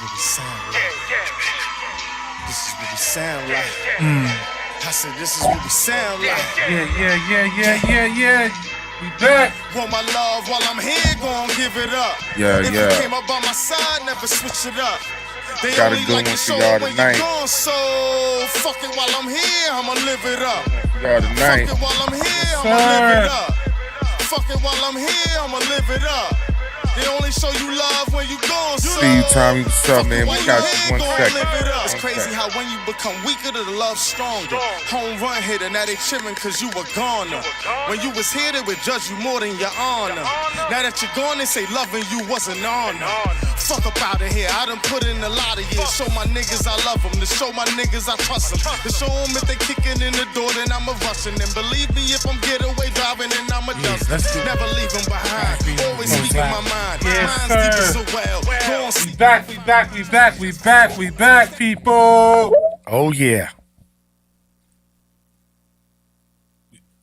what we sound like. This is what we sound like. I said, this is what we sound like. Yeah. We back. Want my love while I'm here, gon' give it up. Yeah. If you came up by my side, never switch it up. They Got a only good like one to for show y'all it when tonight. you gone, so fuck it while I'm here, I'ma live it up. Y'all tonight. Fuck it while I'm here, I'ma live it up. Fuck it while I'm here, I'ma live it up. They only show you love when you gone, so See you, Tommy. What's up, man? We got you 1 gon' second. live it up. It's One crazy second. how when you become weaker, the love stronger. Home run hitter, now they cheering cause you were goner. When you was here, they would judge you more than your honor. Now that you're gone, they say loving you was an honor. Fuck up out of here, I done put in a lot of years. Show my niggas I love them, to show my niggas I trust them. To show them if they kicking in the door, then I'ma rushing. And believe me, if I'm getaway driving, then I'ma dust. Never leave them behind, always speak in my mind. Yes, Mine's sir. deep as a well. Go on, We back, people. Oh, yeah.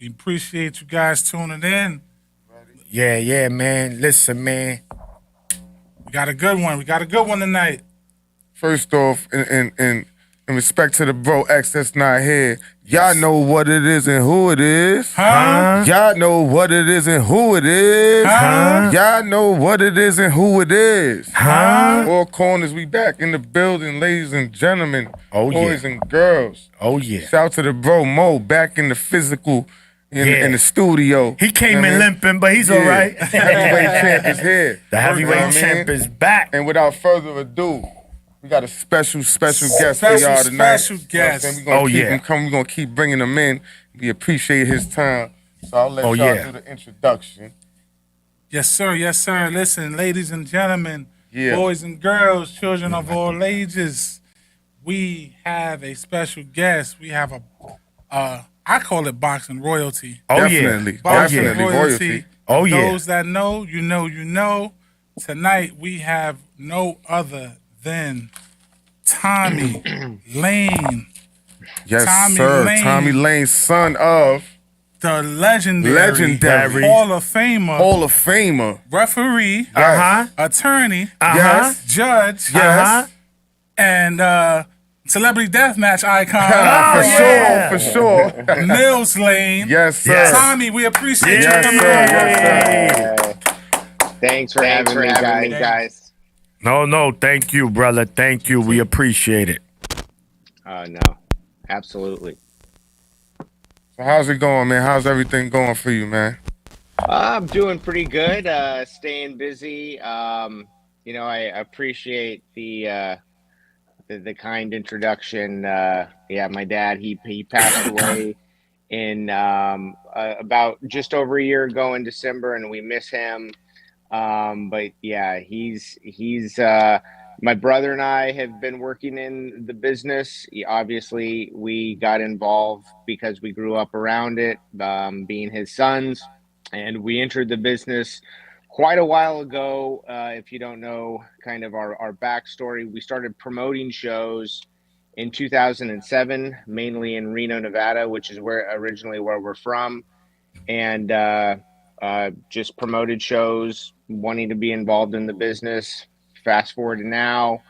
We appreciate you guys tuning in. Yeah, man. Listen, man. We got a good one tonight. First off, in respect to the bro X that's not here, y'all know what it is and who it is. Huh? Y'all know what it is and who it is. Huh? Y'all know what it is and who it is. Huh? All corners, we back in the building, ladies and gentlemen, Oh, boys yeah. and girls. Oh, yeah. Shout out to the bro Mo, back in the physical, in Yeah. the studio. He came You know in what I mean? limping, but he's Yeah. all right. Heavyweight champ is here. The heavyweight You know what I champ mean? is back. And without further ado, we got a special guest for y'all tonight. Special guest. You know what I'm saying? We gonna Oh, keep yeah. him coming. We're gonna keep bringing him in. We appreciate his time. So I'll let Oh, y'all yeah. do the introduction. Yes, sir. Listen, ladies and gentlemen, Yeah. boys and girls, children of all ages, we have a special guest. We have I call it boxing royalty. Oh, Definitely. yeah. Boxing Definitely. Royalty. Oh, yeah. Those that know, you know. Tonight we have no other than Tommy Lane, Yes, Tommy sir. Lane. Tommy Lane, son of the legendary Hall of Famer, Hall of Famer. referee, attorney, Yes. judge, Yes. and celebrity deathmatch icon. For sure. Nils Lane. Yes, sir. Yes. Tommy, we appreciate Yes, you sir. coming on. Yes, sir. Thanks for having me, guys. No, thank you, brother. Thank you. We appreciate it. No, absolutely. So how's it going, man? How's everything going for you, man? I'm doing pretty good. Staying busy. I appreciate the kind introduction. My dad he passed away in about just over a year ago in December, and we miss him. But yeah, he's my brother and I have been working in the business. Obviously, we got involved because we grew up around it, being his sons, and we entered the business quite a while ago. If you don't know kind of our backstory, we started promoting shows in 2007, mainly in Reno, Nevada, which is originally where we're from, and just promoted shows, wanting to be involved in the business. Fast forward to now,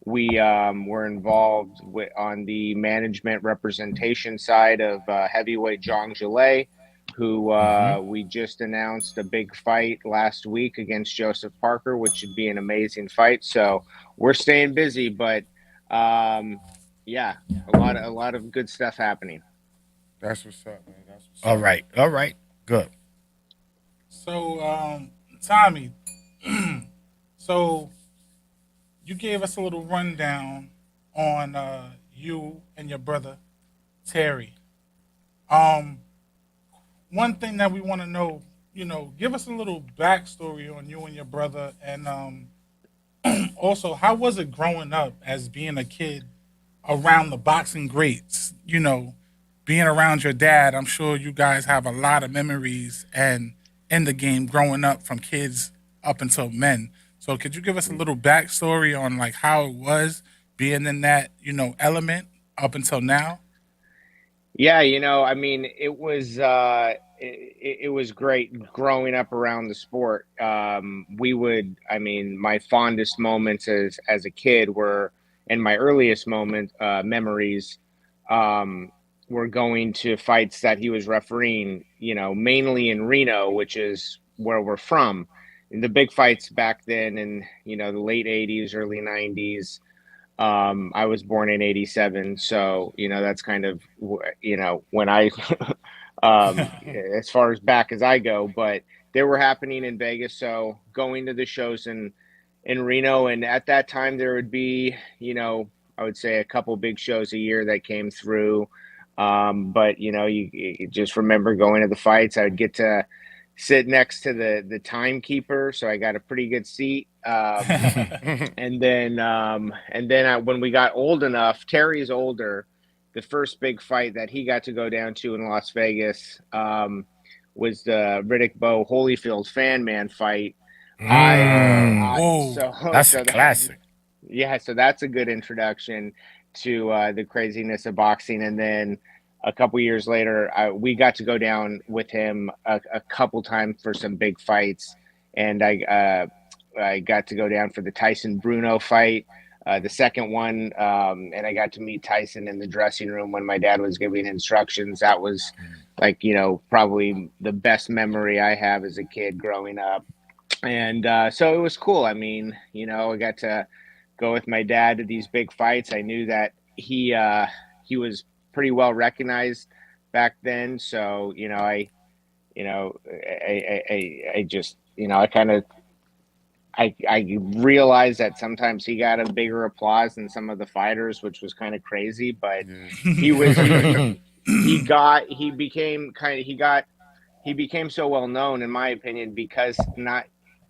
we were involved on the management representation side of heavyweight John Gillet, who we just announced a big fight last week against Joseph Parker, which should be an amazing fight. So we're staying busy, but a lot of good stuff happening. That's what's up, man. That's what's All right. Good. So, Tommy, so you gave us a little rundown on you and your brother Terry. One thing that we want to know, give us a little backstory on you and your brother, and also how was it growing up as being a kid around the boxing greats? Being around your dad, I'm sure you guys have a lot of memories and in the game growing up from kids up until men. So could you give us a little backstory on like how it was being in that, element up until now? Yeah, it was it was great growing up around the sport. My fondest moments as a kid were, and my earliest memories, were going to fights that he was refereeing. Mainly in Reno, which is where we're from. The big fights back then, in the late '80s, early '90s. I was born in '87, so that's kind of when I as far as back as I go, but they were happening in Vegas. So going to the shows in Reno, and at that time there would be, I would say a couple big shows a year that came through. But you just remember going to the fights. I would get to sit next to the timekeeper, so I got a pretty good seat. And then when we got old enough, Terry's older. The first big fight that he got to go down to in Las Vegas was the Riddick Bowe Holyfield Fan Man fight. That's a classic. Yeah, so that's a good introduction to the craziness of boxing. And then a couple years later, we got to go down with him a couple times for some big fights, and I got to go down for the Tyson Bruno fight, the second one, and I got to meet Tyson in the dressing room when my dad was giving instructions. That was probably the best memory I have as a kid growing up, and so it was cool. I got to go with my dad to these big fights. I knew that he was pretty well recognized back then. So, I realized that sometimes he got a bigger applause than some of the fighters, which was kind of crazy, but he became so well known, in my opinion, because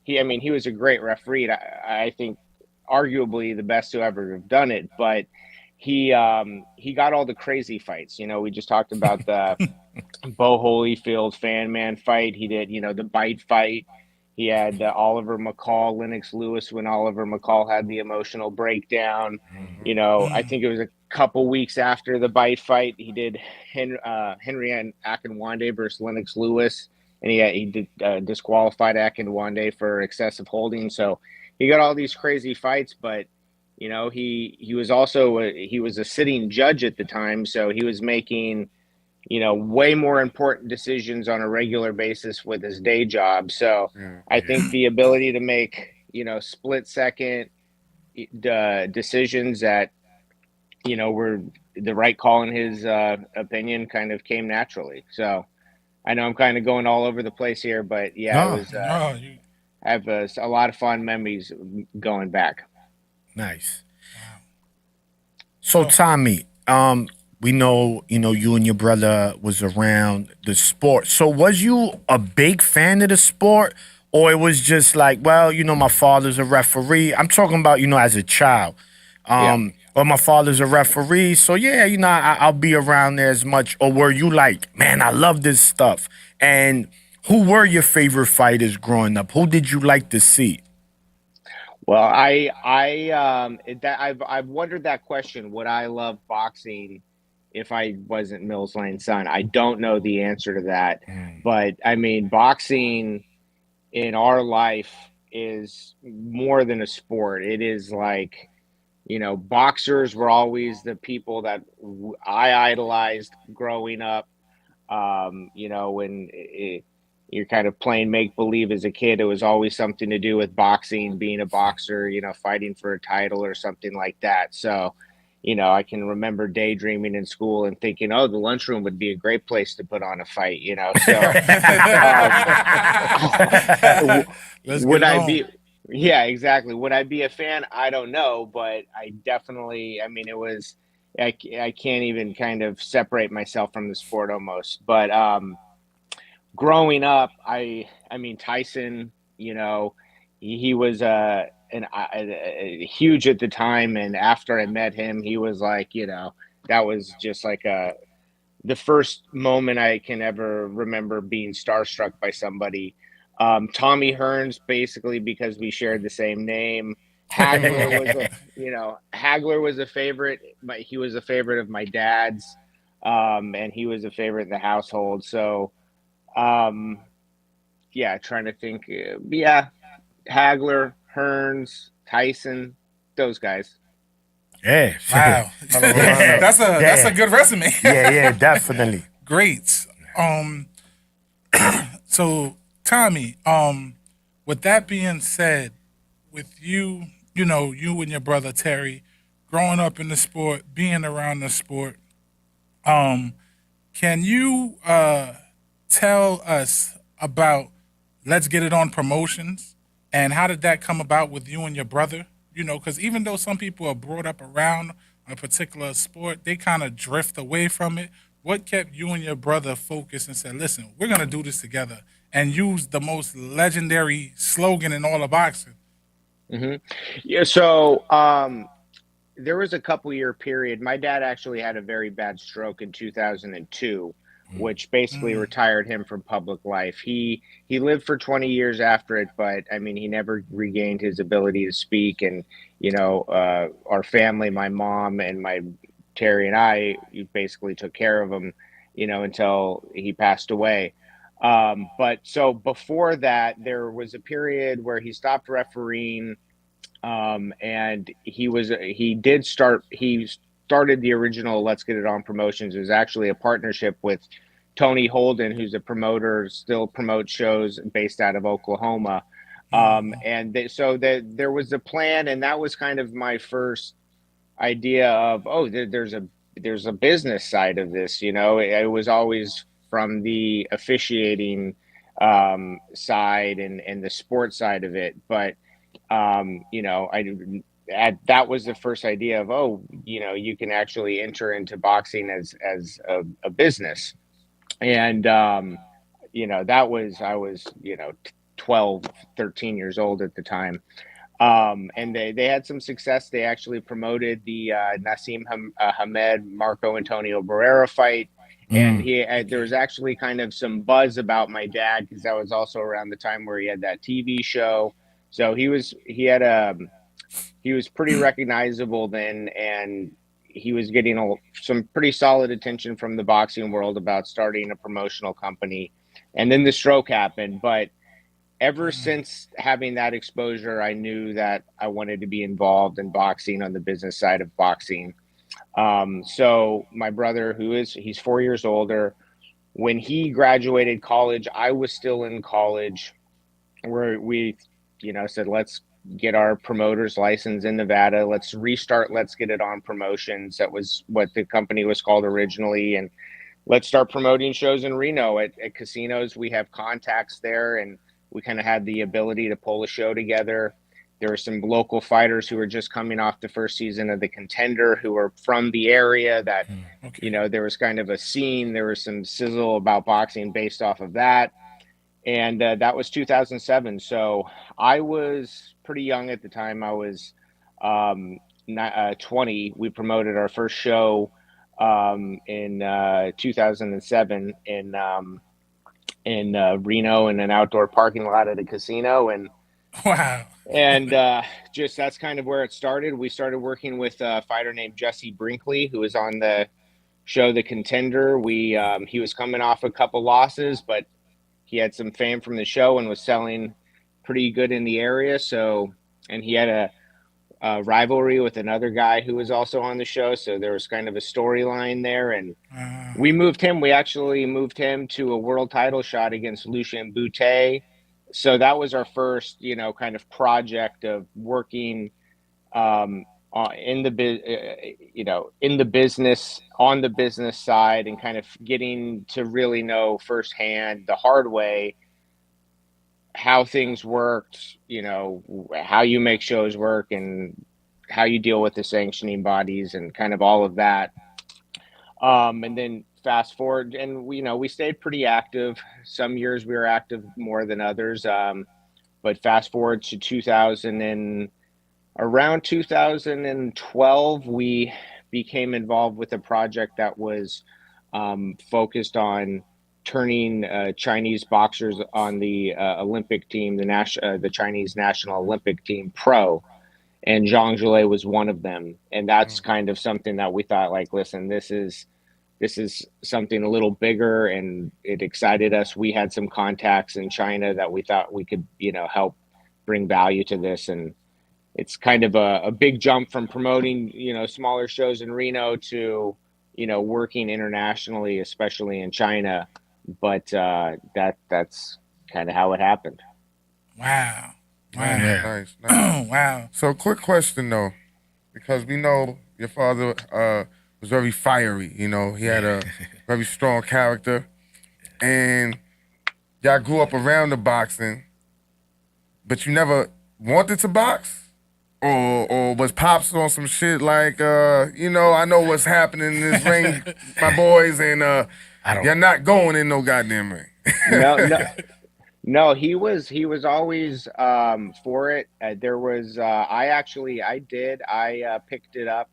he was a great referee. I think arguably the best to ever have done it, but he got all the crazy fights. We just talked about the Bo Holyfield Fan Man fight. He did, the bite fight. He had Oliver McCall, Lennox Lewis, when Oliver McCall had the emotional breakdown. I think it was a couple weeks after the bite fight, he did Henry Akinwande versus Lennox Lewis, and he did disqualified Akinwande for excessive holding. So he got all these crazy fights, but he was also he was a sitting judge at the time, so he was making way more important decisions on a regular basis with his day job. So I think the ability to make split second decisions that were the right call in his opinion kind of came naturally. So I know I'm kind of going all over the place here, but I have a lot of fond memories going back. Nice. So Tommy, we know, you and your brother was around the sport. So was you a big fan of the sport, or it was just like, well, my father's a referee? I'm talking about, as a child. Or my father's a referee, so I'll be around there as much. Or were you like, man, I love this stuff? And who were your favorite fighters growing up? Who did you like to see? Well, I've wondered that question. Would I love boxing if I wasn't Mills Lane's son? I don't know the answer to that. But boxing in our life is more than a sport. It is like, boxers were always the people that I idolized growing up. When you're kind of playing make-believe as a kid, it was always something to do with boxing, being a boxer, fighting for a title or something like that. So, I can remember daydreaming in school and thinking, oh, the lunchroom would be a great place to put on a fight, So would I be, exactly. Would I be a fan? I don't know, but I definitely, it was, I can't even kind of separate myself from the sport almost, but, growing up, Tyson, he was huge at the time, and after I met him, he was like, that was just like the first moment I can ever remember being starstruck by somebody. Tommy Hearns, basically because we shared the same name. Hagler was a favorite, but he was a favorite of my dad's, and he was a favorite in the household. So Um, yeah, trying to think. Yeah, Hagler, Hearns, Tyson, those guys. Yeah. Wow, Hell of a lineup. that's a good resume. Yeah, definitely. Great. So Tommy, with that being said, with you, you and your brother Terry, growing up in the sport, being around the sport, um, can you tell us about Let's Get It On Promotions and how did that come about with you and your brother? Because even though some people are brought up around a particular sport, they kind of drift away from it. What kept you and your brother focused and said, listen, we're going to do this together and use the most legendary slogan in all of boxing? Hmm. Yeah, so there was a couple year period. My dad actually had a very bad stroke in 2002, which basically Mm. retired him from public life. He lived for 20 years after it, but I mean, he never regained his ability to speak. And our family, my mom and my Terry and I, basically took care of him, until he passed away. But so before that, there was a period where he stopped refereeing, and he started the original Let's Get It On Promotions. It was actually a partnership with Tony Holden, who's a promoter, still promotes shows based out of Oklahoma. There was a plan, and that was kind of my first idea of, there's a business side of this. It was always from the officiating side and the sports side of it, but that was the first idea of, you can actually enter into boxing as a business. And that was I was 12, 13 years old at the time. And they had some success. They actually promoted the Hamed Marco Antonio Barrera fight. And there was actually kind of some buzz about my dad, because that was also around the time where he had that TV show. So he was pretty recognizable then, and he was getting some pretty solid attention from the boxing world about starting a promotional company. And then the stroke happened, but ever since having that exposure, I knew that I wanted to be involved in boxing on the business side of boxing. So my brother, he's 4 years older, when he graduated college, I was still in college, where we, said, let's get our promoter's license in Nevada. Let's restart. Let's Get It On Promotions. That was what the company was called originally. And let's start promoting shows in Reno at casinos. We have contacts there, and we kind of had the ability to pull a show together. There were some local fighters who were just coming off the first season of The Contender, who were from the area that, Okay. there was kind of a scene. There was some sizzle about boxing based off of that. And that was 2007. So I was pretty young at the time. I was 20. We promoted our first show in 2007 in Reno, in an outdoor parking lot at a casino. Wow. Just that's kind of where it started. We started working with a fighter named Jesse Brinkley, who was on the show The Contender. He was coming off a couple losses, but he had some fame from the show and was selling pretty good in the area. And he had a rivalry with another guy who was also on the show. So there was kind of a storyline there. And we actually moved him to a world title shot against Lucien Boutet. So that was our first, kind of project of working in the business, on the business side, and kind of getting to really know firsthand, the hard way, how things worked, how you make shows work, and how you deal with the sanctioning bodies, and kind of all of that. And then fast forward, and we stayed pretty active. Some years we were active more than others. But fast forward to around 2012, we became involved with a project that was focused on turning Chinese boxers on the Olympic team, the Chinese national Olympic team, pro. And Zhang Zhulei was one of them. And that's kind of something that we thought, like, listen, this is this is something a little bigger, and it excited us. We had some contacts in China that we thought we could, help bring value to this. And it's kind of a big jump from promoting, smaller shows in Reno to, working internationally, especially in China. But that's kind of how it happened. Wow. Wow. Yeah. Nice, nice. Wow. So, quick question though, because we know your father was very fiery. You know, he had a very strong character, and y'all grew up around the boxing, but you never wanted to box. Or was Pops on some shit like, I know what's happening in this ring, my boys, and you're not going in no goddamn ring. No, he was always for it. There was I picked it up.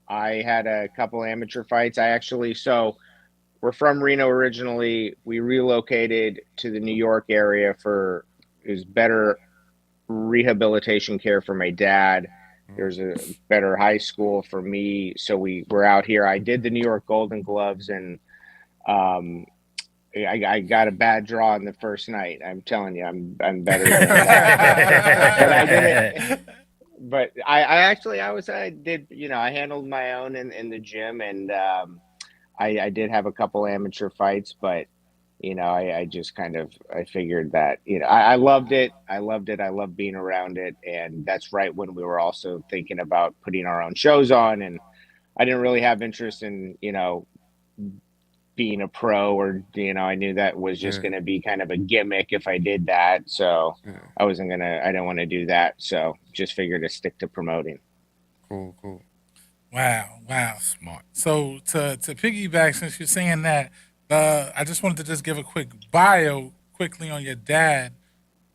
I had a couple amateur fights. So we're from Reno originally. We relocated to the New York area for better rehabilitation care for my dad. There's a better high school for me, so we were out here. I did the New York Golden Gloves, and I got a bad draw in the first night. I'm telling you, I'm better than that. But I did it. But I handled my own in the gym, and I did have a couple amateur fights, but I just I figured that, I loved it. I loved being around it. And that's right when we were also thinking about putting our own shows on. And I didn't really have interest in, being a pro, or, I knew that was just going to be kind of a gimmick if I did that. So I didn't want to do that. So just figured to stick to promoting. Cool. Wow. Smart. So to piggyback, since you're saying that, I just wanted to just give a quick bio quickly on your dad,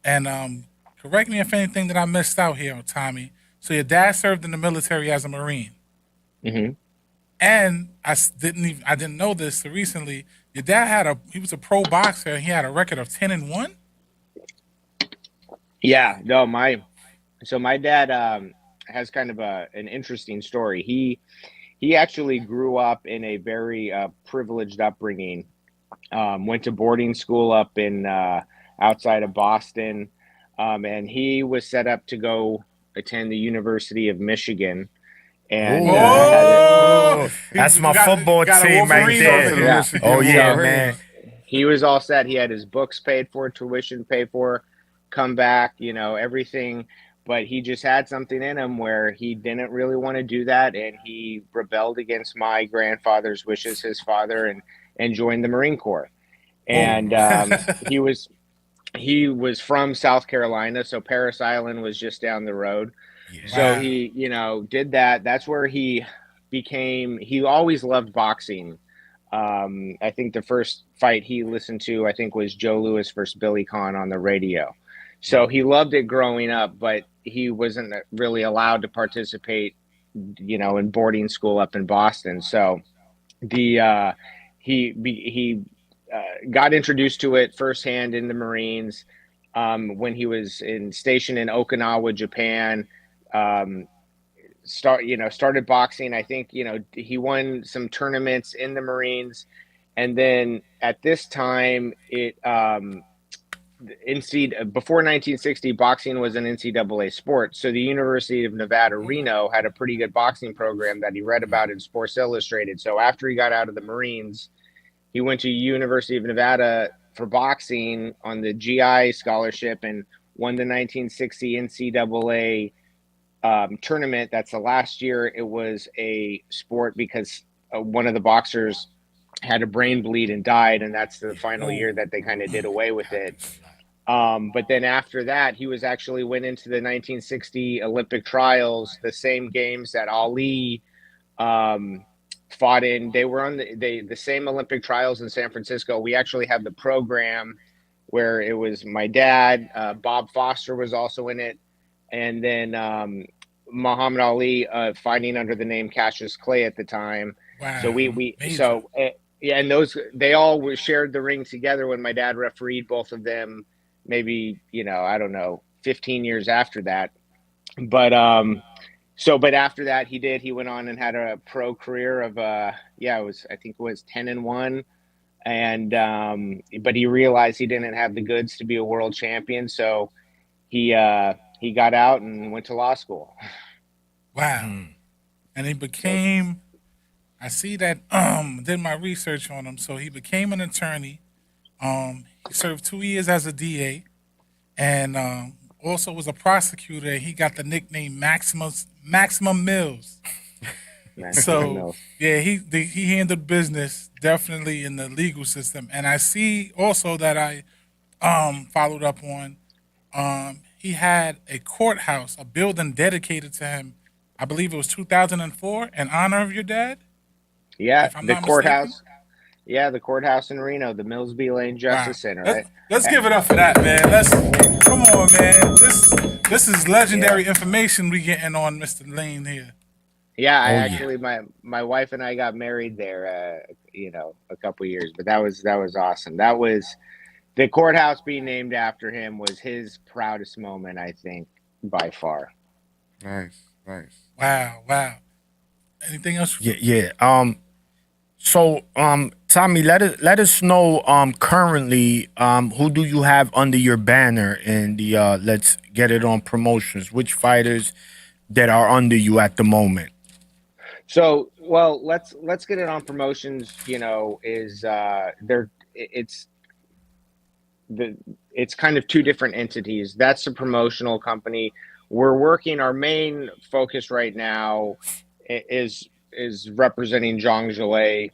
and correct me if anything that I missed out here, Tommy. So your dad served in the military as a Marine, Mm-hmm. and I didn't know this till recently. Your dad he was a pro boxer. And he had a record of 10-1. Yeah, no, my dad has kind of an interesting story. He actually grew up in a very privileged upbringing. Went to boarding school up in outside of Boston, and he was set up to go attend the University of Michigan. And that's my football team right there. Yeah. Oh yeah, So, man. He was all set. He had his books paid for, tuition paid for, come back, everything. But he just had something in him where he didn't really want to do that, and he rebelled against my grandfather's wishes, his father, and joined the Marine Corps. And he was from South Carolina, so Parris Island was just down the road. Yeah. So he, did that. That's where he always loved boxing. I think the first fight he listened to, was Joe Louis versus Billy Conn on the radio. So he loved it growing up, but he wasn't really allowed to participate, in boarding school up in Boston. So he got introduced to it firsthand in the Marines when he was stationed in Okinawa, Japan. Started boxing. I think he won some tournaments in the Marines, and then at this time before 1960, boxing was an NCAA sport. So the University of Nevada, Reno had a pretty good boxing program that he read about in Sports Illustrated. So after he got out of the Marines, he went to University of Nevada for boxing on the GI scholarship and won the 1960 NCAA tournament. That's the last year it was a sport because one of the boxers had a brain bleed and died, and that's the final year that they kind of did away with it. But then after that, he went into the 1960 Olympic trials, the same games that Ali fought in. They were on the same Olympic trials in San Francisco. We actually have the program where it was my dad, Bob Foster was also in it, and then Muhammad Ali fighting under the name Cassius Clay at the time. Wow. So and they all shared the ring together when my dad refereed both of them. Maybe 15 years after that. But but after that, he went on and had a pro career of I think it was 10-1, and but he realized he didn't have the goods to be a world champion, so he got out and went to law school. Wow. And he became. I see that. Did my research on him, so he became an attorney. He served 2 years as a DA, and also was a prosecutor. He got the nickname Maximum Mills. So yeah, he handled business definitely in the legal system, and I see also that I followed up on. He had a courthouse, a building dedicated to him. I believe it was 2004, in honor of your dad. Yeah, If I'm the not courthouse. mistaken. Yeah, the courthouse in Reno, the Millsby Lane Justice Center. Let's give it up for that, man. Come on, man. This is legendary information we getting on Mr. Lane here. Yeah, I actually my wife and I got married there, a couple years, but that was awesome. That was the courthouse being named after him was his proudest moment, I think, by far. Nice. Wow. Anything else? Yeah. So, Tommy, let us know currently who do you have under your banner in the Let's Get It On promotions? Which fighters that are under you at the moment? So, well, let's get it on promotions. It's kind of two different entities. That's a promotional company. We're working. Our main focus right now is representing Zhang Zhilei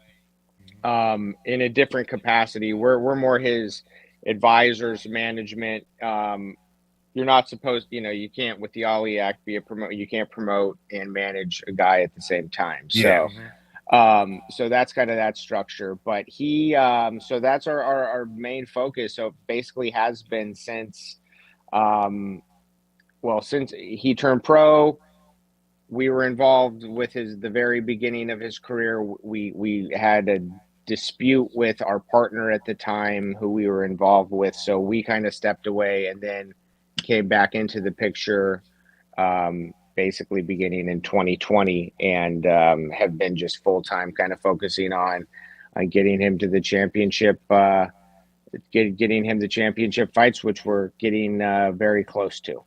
in a different capacity. We're more his advisors, management. You're not supposed, you can't with the Ali Act be a promote. You can't promote and manage a guy at the same time. So, so that's kind of that structure. But so that's our main focus. So basically has been since, since he turned pro. We were involved with the very beginning of his career. We had a dispute with our partner at the time who we were involved with. So we kind of stepped away and then came back into the picture basically beginning in 2020 and have been just full-time kind of focusing on getting him to the championship, getting him the championship fights, which we're getting very close to.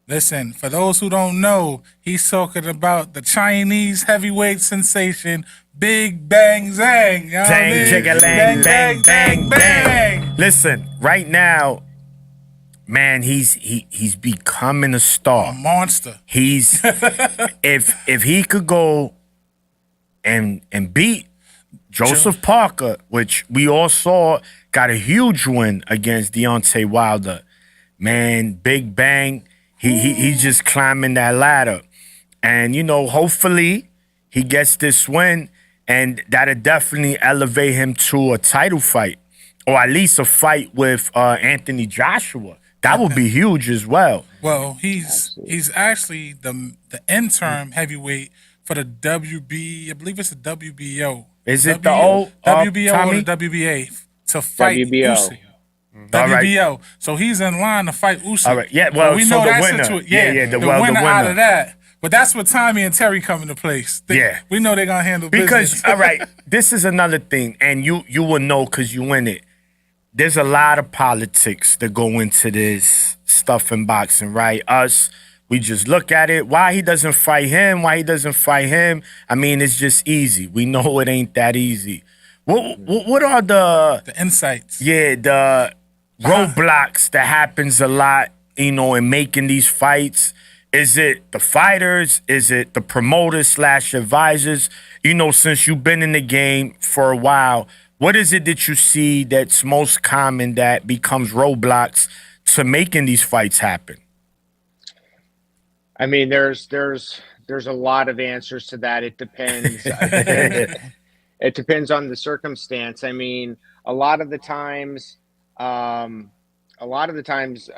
Listen, for those who don't know, he's talking about the Chinese heavyweight sensation, Big Bang Zhang. You know what I mean? Bang, bang, bang, bang. Listen, right now, man, he's becoming a star. A monster. He's if he could go and beat Joseph Parker, which we all saw got a huge win against Deontay Wilder. Man, Big Bang. He's just climbing that ladder. And, hopefully he gets this win and that'll definitely elevate him to a title fight or at least a fight with Anthony Joshua. That would be huge as well. Well, he's actually the interim heavyweight for the WB, I believe it's the WBO. Is it the old WBO Tommy? or the WBA to fight WBO. Usyk? WBO. Right. So he's in line to fight Usyk. All right. Yeah, well, we so know the that winner. The winner out of that. But that's where Tommy and Terry come into place. We know they're going to handle business. Because, all right, this is another thing, and you will know because you win it. There's a lot of politics that go into this stuff in boxing, right? We just look at it. Why he doesn't fight him? I mean, it's just easy. We know it ain't that easy. What are the insights? Yeah, the roadblocks that happens a lot, in making these fights. Is it the fighters? Is it the promoters / advisors? Since you've been in the game for a while, what is it that you see that's most common that becomes roadblocks to making these fights happen? I mean, there's a lot of answers to that. It depends. It depends on the circumstance. I mean, a lot of the times, I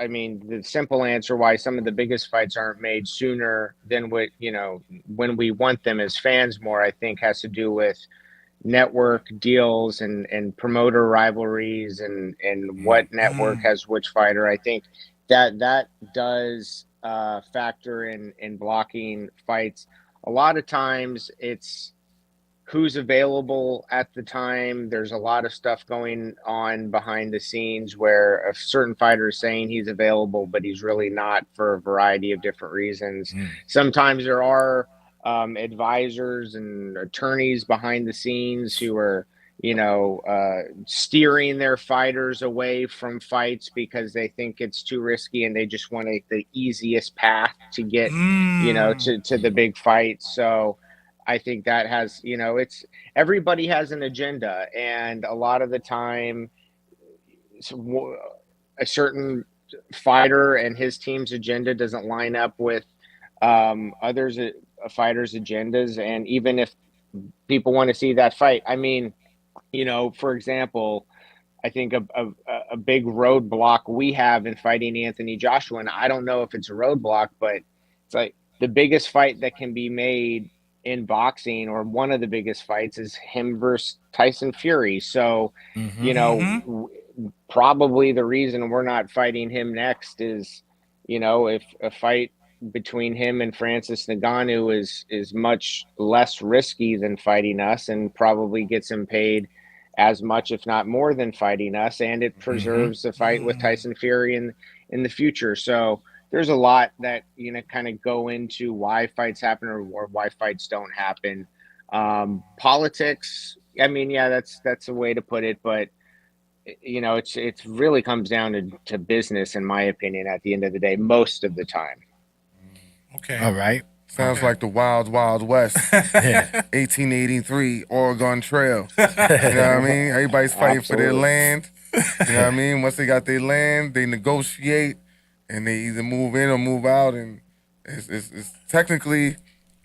mean, the simple answer why some of the biggest fights aren't made sooner than when we want them as fans more, I think has to do with network deals and promoter rivalries and what network has which fighter. I think that does factor in blocking fights. A lot of times it's who's available at the time. There's a lot of stuff going on behind the scenes where a certain fighter is saying he's available, but he's really not for a variety of different reasons. Sometimes there are advisors and attorneys behind the scenes who are, steering their fighters away from fights because they think it's too risky and they just want the easiest path to get, to the big fight. So I think that has, it's everybody has an agenda, and a lot of the time a certain fighter and his team's agenda doesn't line up with others fighters' agendas. And even if people want to see that fight, I mean, for example, I think a big roadblock we have in fighting Anthony Joshua, and I don't know if it's a roadblock, but it's like the biggest fight that can be made in boxing, or one of the biggest fights, is him versus Tyson Fury. So, probably the reason we're not fighting him next is, if a fight between him and Francis Ngannou is much less risky than fighting us, and probably gets him paid as much, if not more, than fighting us, and it preserves the fight with Tyson Fury in the future. So there's a lot that kind of go into why fights happen or why fights don't happen. Politics, I mean, yeah, that's a way to put it, but it really comes down to business, in my opinion, at the end of the day, most of the time. Okay. All right. Sounds like the Wild Wild West, 1883 Oregon Trail. You know what I mean? Everybody's fighting for their land. You know what I mean? Once they got their land, they negotiate, and they either move in or move out. And it's technically,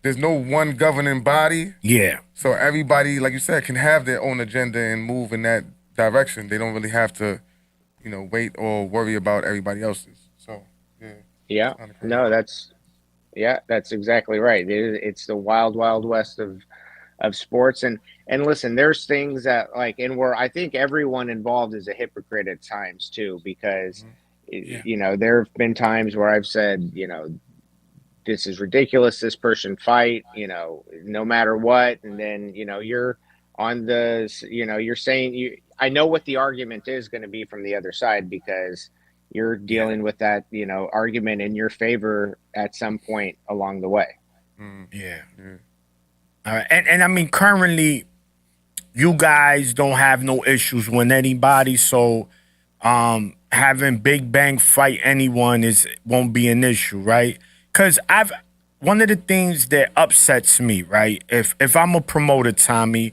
there's no one governing body. Yeah. So everybody, like you said, can have their own agenda and move in that direction. They don't really have to, wait or worry about everybody else's. So, yeah. Yeah. No, that's exactly right. It's the wild, wild west of sports. And listen, there's things that and where I think everyone involved is a hypocrite at times too, because, there have been times where I've said, this is ridiculous, this person fight, no matter what. And then, you're on you're saying I know what the argument is going to be from the other side, because you're dealing with that, argument in your favor at some point along the way. Yeah. All right. And I mean, currently, you guys don't have no issues with anybody, so having Big Bang fight anyone won't be an issue, right? Because one of the things that upsets me, right? If I'm a promoter, Tommy,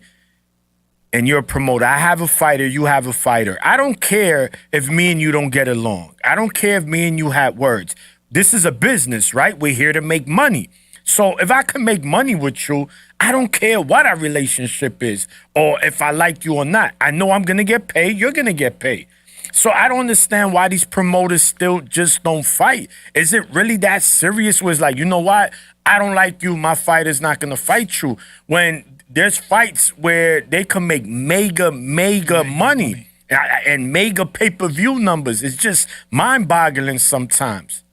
and you're a promoter, I have a fighter, you have a fighter. I don't care if me and you don't get along. I don't care if me and you have words. This is a business, right? We're here to make money. So if I can make money with you, I don't care what our relationship is or if I like you or not. I know I'm going to get paid, you're going to get paid. So I don't understand why these promoters still just don't fight. Is it really that serious where it's like, you know what? I don't like you, my fighter's not going to fight you. When there's fights where they can make mega money and mega pay-per-view numbers. It's just mind-boggling sometimes.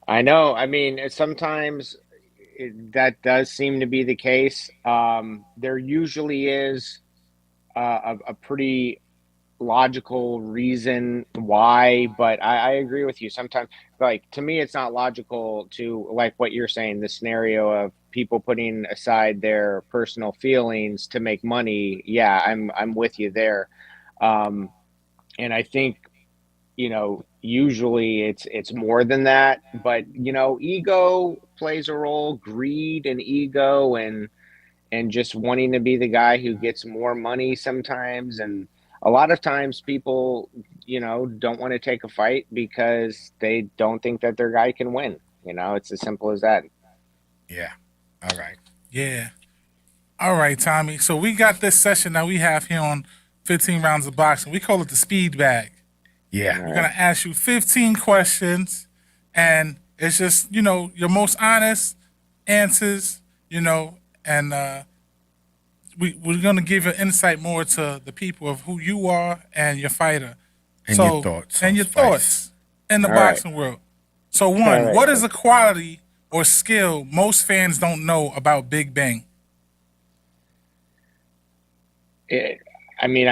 I know. I mean, sometimes that does seem to be the case. There usually is a pretty logical reason why, but I agree with you. Sometimes, to me, it's not logical to, like what you're saying, the scenario of people putting aside their personal feelings to make money. Yeah, I'm with you there. And I think, usually it's more than that, but ego plays a role, greed and ego and just wanting to be the guy who gets more money sometimes. And a lot of times people, don't want to take a fight because they don't think that their guy can win. It's as simple as that. Yeah. All right. Yeah. All right, Tommy. So we got this session that we have here on 15 Rounds of Boxing. We call it the speed bag. Yeah. We're going to ask you 15 questions, and it's just, your most honest answers, and we're going to give an insight more to the people of who you are and your fighter. And your thoughts. And your thoughts in the boxing world. So one, All right. what is a quality or skill most fans don't know about Big Bang? I mean,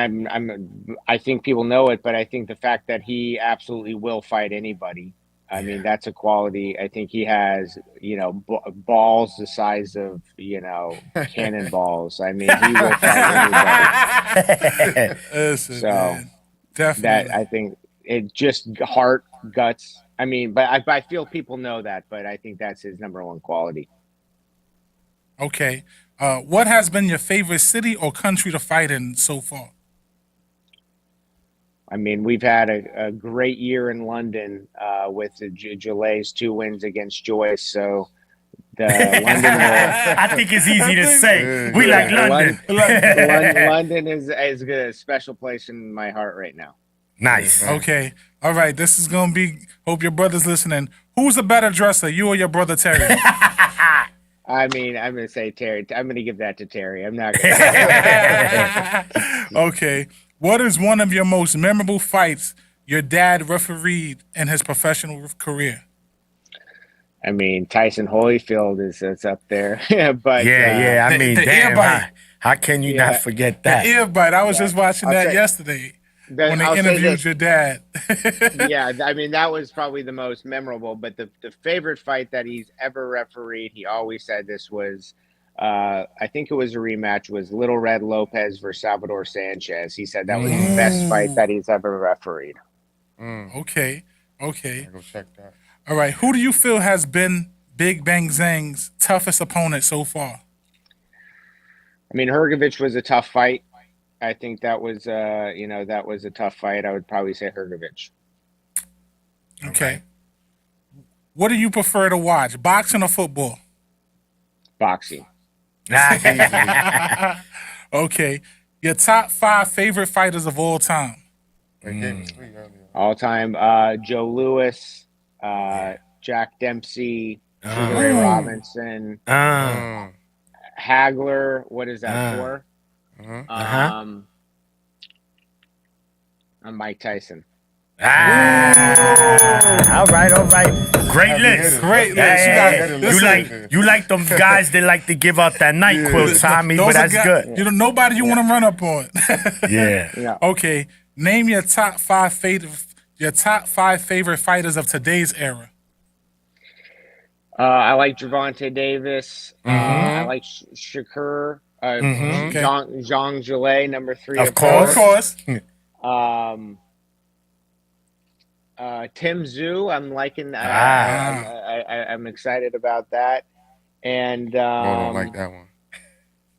I think people know it, but I think the fact that he absolutely will fight anybody. I mean, that's a quality. I think he has, balls the size of, cannonballs. I mean, he will fight anybody. Listen, So, man, That definitely. I think it just heart, guts. I mean, but I feel people know that, but I think that's his number one quality. Okay. What has been your favorite city or country to fight in so far? I mean, we've had a great year in London with the Jalay's 2 wins against Joyce. So the London will. I think it's easy to say. We Yeah, like London. London is a special place in my heart right now. Nice. Okay. All right. This is going to be, hope your brother's listening. Who's a better dresser, you or your brother Terry? I mean, I'm going to say Terry. I'm going to give that to Terry. I'm not going to. Okay. What is one of your most memorable fights your dad refereed in his professional career? I mean, Tyson Holyfield is up there, but Yeah. I mean, the damn. ear bite. How can you not forget that? The ear bite. I was just watching I'll that say- yesterday when they I'll say interviewed this. your dad. Yeah, I mean that was probably the most memorable. But the favorite fight that he's ever refereed, he always said this was, I think it was a rematch, was Little Red Lopez versus Salvador Sanchez. He said that was the best fight that he's ever refereed. Okay. Go check that. All right. Who do you feel has been Big Bang Zhang's toughest opponent so far? I mean, Hrgovic was a tough fight. I think that was, that was a tough fight. I would probably say Hrgovic. Okay. What do you prefer to watch, boxing or football? Boxing. Okay. Your top 5 favorite fighters of all time. They gave me 3 earlier. All time, Joe Louis, Jack Dempsey, Sugar Ray Robinson, Hagler. What is that for? I'm Mike Tyson. All right. Great list. Great list. Yeah. Listen, You like them guys that like to give out that NyQuil, Tommy, but those are that's guys- good. You know, nobody you want to run up on. Yeah. Yeah. Okay. Name your top 5 favorite fighters of today's era. I like Gervonta Davis. I like Shakur. Zhang Zhilei, number 3. Of course. Of course. Tim Zhu, I'm liking. I'm excited about that. And I don't like that one.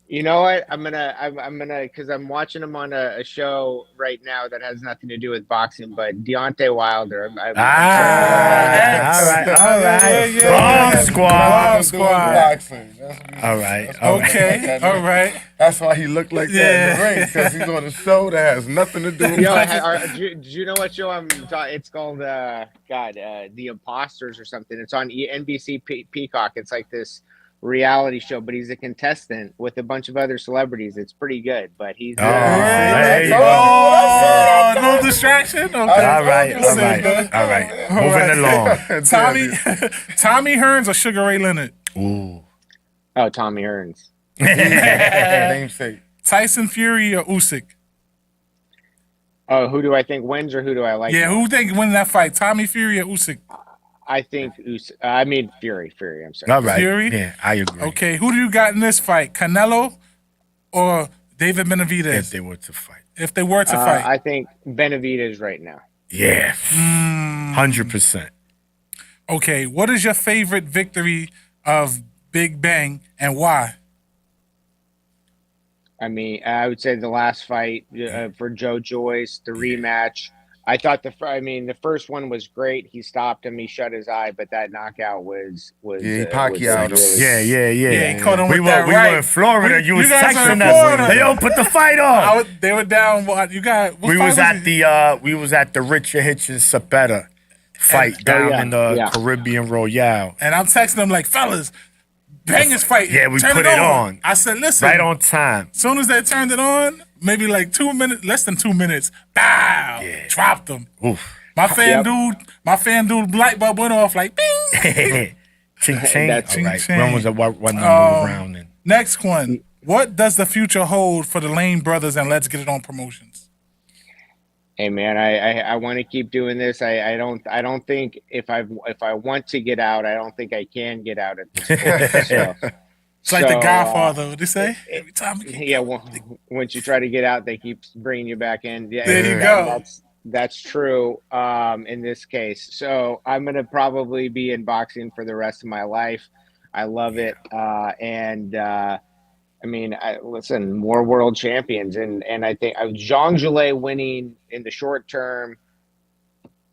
you know what? I'm gonna because I'm watching him on a show right now that has nothing to do with boxing, but Deontay Wilder. All right. Bomb squad. Boxing. All right. Okay. All right. That's why he looked like that in the ring, because he's on a show that has nothing to do with Yo, boxing. do you know what show I'm talking? It's called The Imposters or something. It's on NBC Peacock. It's like this reality show, but he's a contestant with a bunch of other celebrities. It's pretty good, but he's There you go. Oh, no distraction. Okay. All right. Moving along. Tommy Hearns or Sugar Ray Leonard? Ooh. Tommy Hearns. Namesake. Tyson Fury or Usyk? Oh, who do I think wins or who do I like? Yeah, more? who think win that fight? Tommy Fury or Usyk? I think Fury. I'm sorry. All right. Fury? Yeah, I agree. Okay, who do you got in this fight? Canelo or David Benavidez? If they were to fight. If they were to fight. I think Benavidez right now. Yeah. 100%. Okay, what is your favorite victory of Big Bang and why? I mean, I would say the last fight for Joe Joyce, the rematch. I thought the first one was great. He stopped him. He shut his eye, but that knockout was Yeah, Pacquiao. Yeah. Yeah, he caught him We with that were right. in Florida. You was guys are in texting Florida. us. They don't put the fight on. They were down. What you got? What We fight was at it? the Richard Hitchens Sapeta fight down in the Caribbean Royale. And I'm texting them like, fellas, Bangers fight. Yeah, we Turn put it on. I said, listen. Right on time. As soon as they turned it on, maybe like 2 minutes, less than 2 minutes, bow, dropped them. Oof. My FanDuel light bulb went off like bing. Ching ching. That's- All right. Ching, Run was a what number around and Next one. What does the future hold for the Lane Brothers and Let's Get It On promotions? Hey man, I want to keep doing this. I don't think if I want to get out, I don't think I can get out at this point. So, It's like the Godfather. What they say? Every time we yeah, once you try to get out, they keep bringing you back in. Yeah, There you go. That's true. In this case, so I'm gonna probably be in boxing for the rest of my life. I love it, I mean, listen, more world champions, and I think Jean Gillet winning in the short term,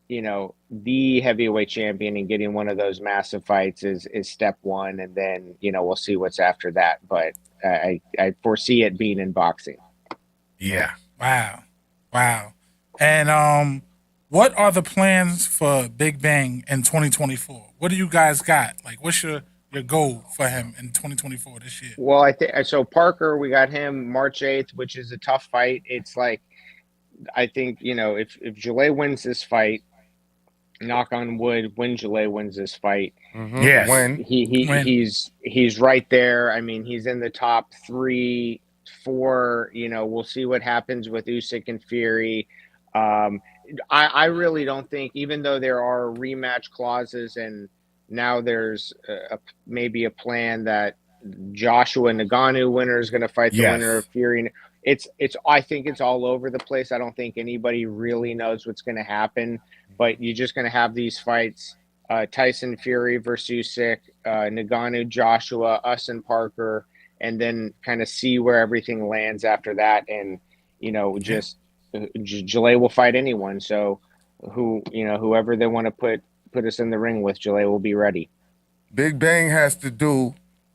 you know, the heavyweight champion and getting one of those massive fights is step one, and then you know we'll see what's after that. But I foresee it being in boxing. yeah. Wow. And what are the plans for Big Bang in 2024? What do you guys got? Like, what's your goal for him in 2024 this year? Well, I think so. Parker, we got him March 8th, which is a tough fight. It's like, I think, you know, if Gillet wins this fight, knock on wood, when Gillet wins this fight, Yes. When he's right there. I mean, he's in the top 3, 4. You know, we'll see what happens with Usyk and Fury. I really don't think, even though there are rematch clauses and now there's maybe a plan that Joshua Nagano winner is going to fight the Yes. winner of Fury. I think it's all over the place. I don't think anybody really knows what's going to happen, but you're just going to have these fights, Tyson Fury versus Usyk, Nagano, Joshua, us and Parker, and then kind of see where everything lands after that. And, you know, just Gillet will fight anyone. So whoever they want to put us in the ring with, Gillet will be ready. Big Bang has to do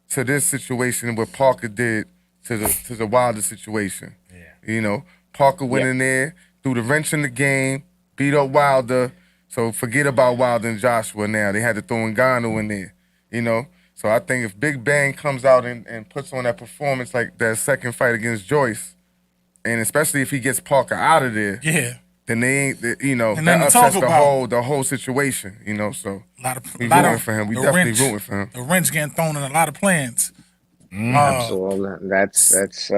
to this situation what Parker did to the Wilder situation. Yeah. You know, Parker went in there, threw the wrench in the game, beat up Wilder. So forget about Wilder and Joshua now. They had to throw Ngannou in there, you know. So I think if Big Bang comes out and puts on that performance like that second fight against Joyce, and especially if he gets Parker out of there, Yeah. then they ain't, you know, And that then to upsets talk about. the whole situation, you know. So we lot rooting of for him. We the definitely wrench- rooting for him. The wrench getting thrown in a lot of plans. Absolutely. That's it's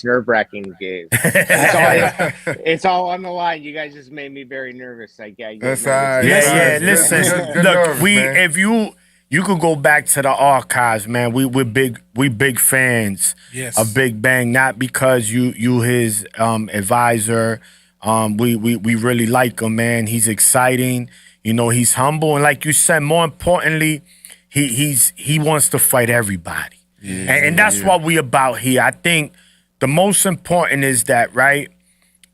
nerve wracking, Gabe. It's all on the line. You guys just made me very nervous. I get That's nervous. all right. Yeah, Good- listen, good look, nerves, man. if you could go back to the archives, man. We big fans Yes. of Big Bang, not because you his advisor. We really like him, man. He's exciting. You know, he's humble, and like you said, more importantly, he wants to fight everybody, and that's what we about here. I think the most important is that, right?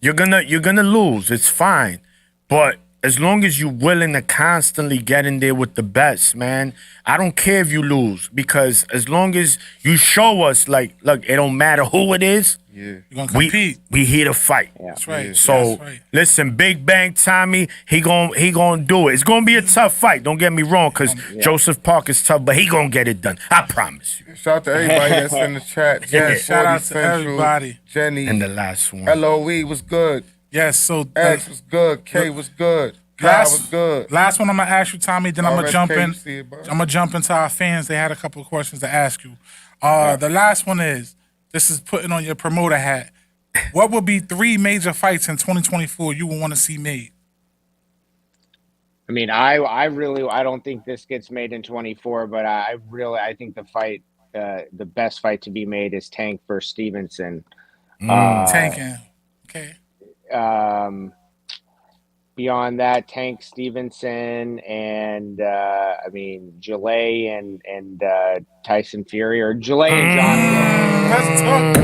You're gonna lose. It's fine, but as long as you're willing to constantly get in there with the best, man, I don't care if you lose, because as long as you show us, like, look, it don't matter who it is, You're gonna compete. we here to fight. That's right. So That's right. listen, Big Bang Tommy, he gonna do it. It's gonna be a tough fight. Don't get me wrong, because Joseph Parker's tough, but he gonna get it done. I promise you. Shout out to everybody that's in the chat. Jen, Shout 40 out to Central, everybody. Jenny, And the last one. LOE was good. Yes. So X was good. K was good. Kyle was good. Last one I'm gonna ask you, Tommy. Then I'm gonna jump in. RSK, I'm gonna jump into our fans. They had a couple of questions to ask you. The last one is, this is putting on your promoter hat. What would be 3 major fights in 2024 you would want to see made? I mean, I don't think this gets made in 24, but I think the best fight to be made is Tank versus Stevenson. Tanking. Okay. Beyond that, Tank, Stevenson, and I mean Gillet and Tyson Fury, or Gillet and Joshua. Let's talk.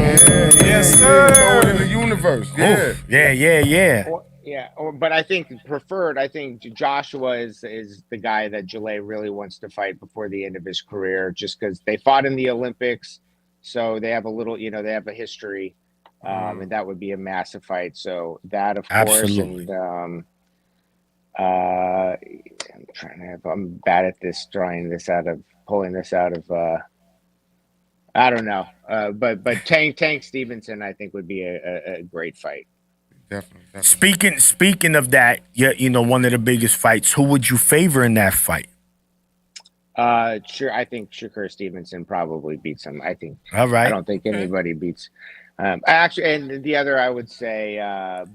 Yes, Throw sir. it in the universe. Yeah. Yeah. But I think Joshua is the guy that Gillet really wants to fight before the end of his career, just because they fought in the Olympics, so they have a little, they have a history, and that would be a massive fight. So that, of course, Absolutely. and I'm bad at this, pulling this out of. I don't know, but Tank Stevenson, I think, would be a great fight. Definitely. Speaking of that, you know, one of the biggest fights. Who would you favor in that fight? Sure. I think Shakur Stevenson probably beats him. All I right. don't think Okay. anybody beats. Actually, and the other I would say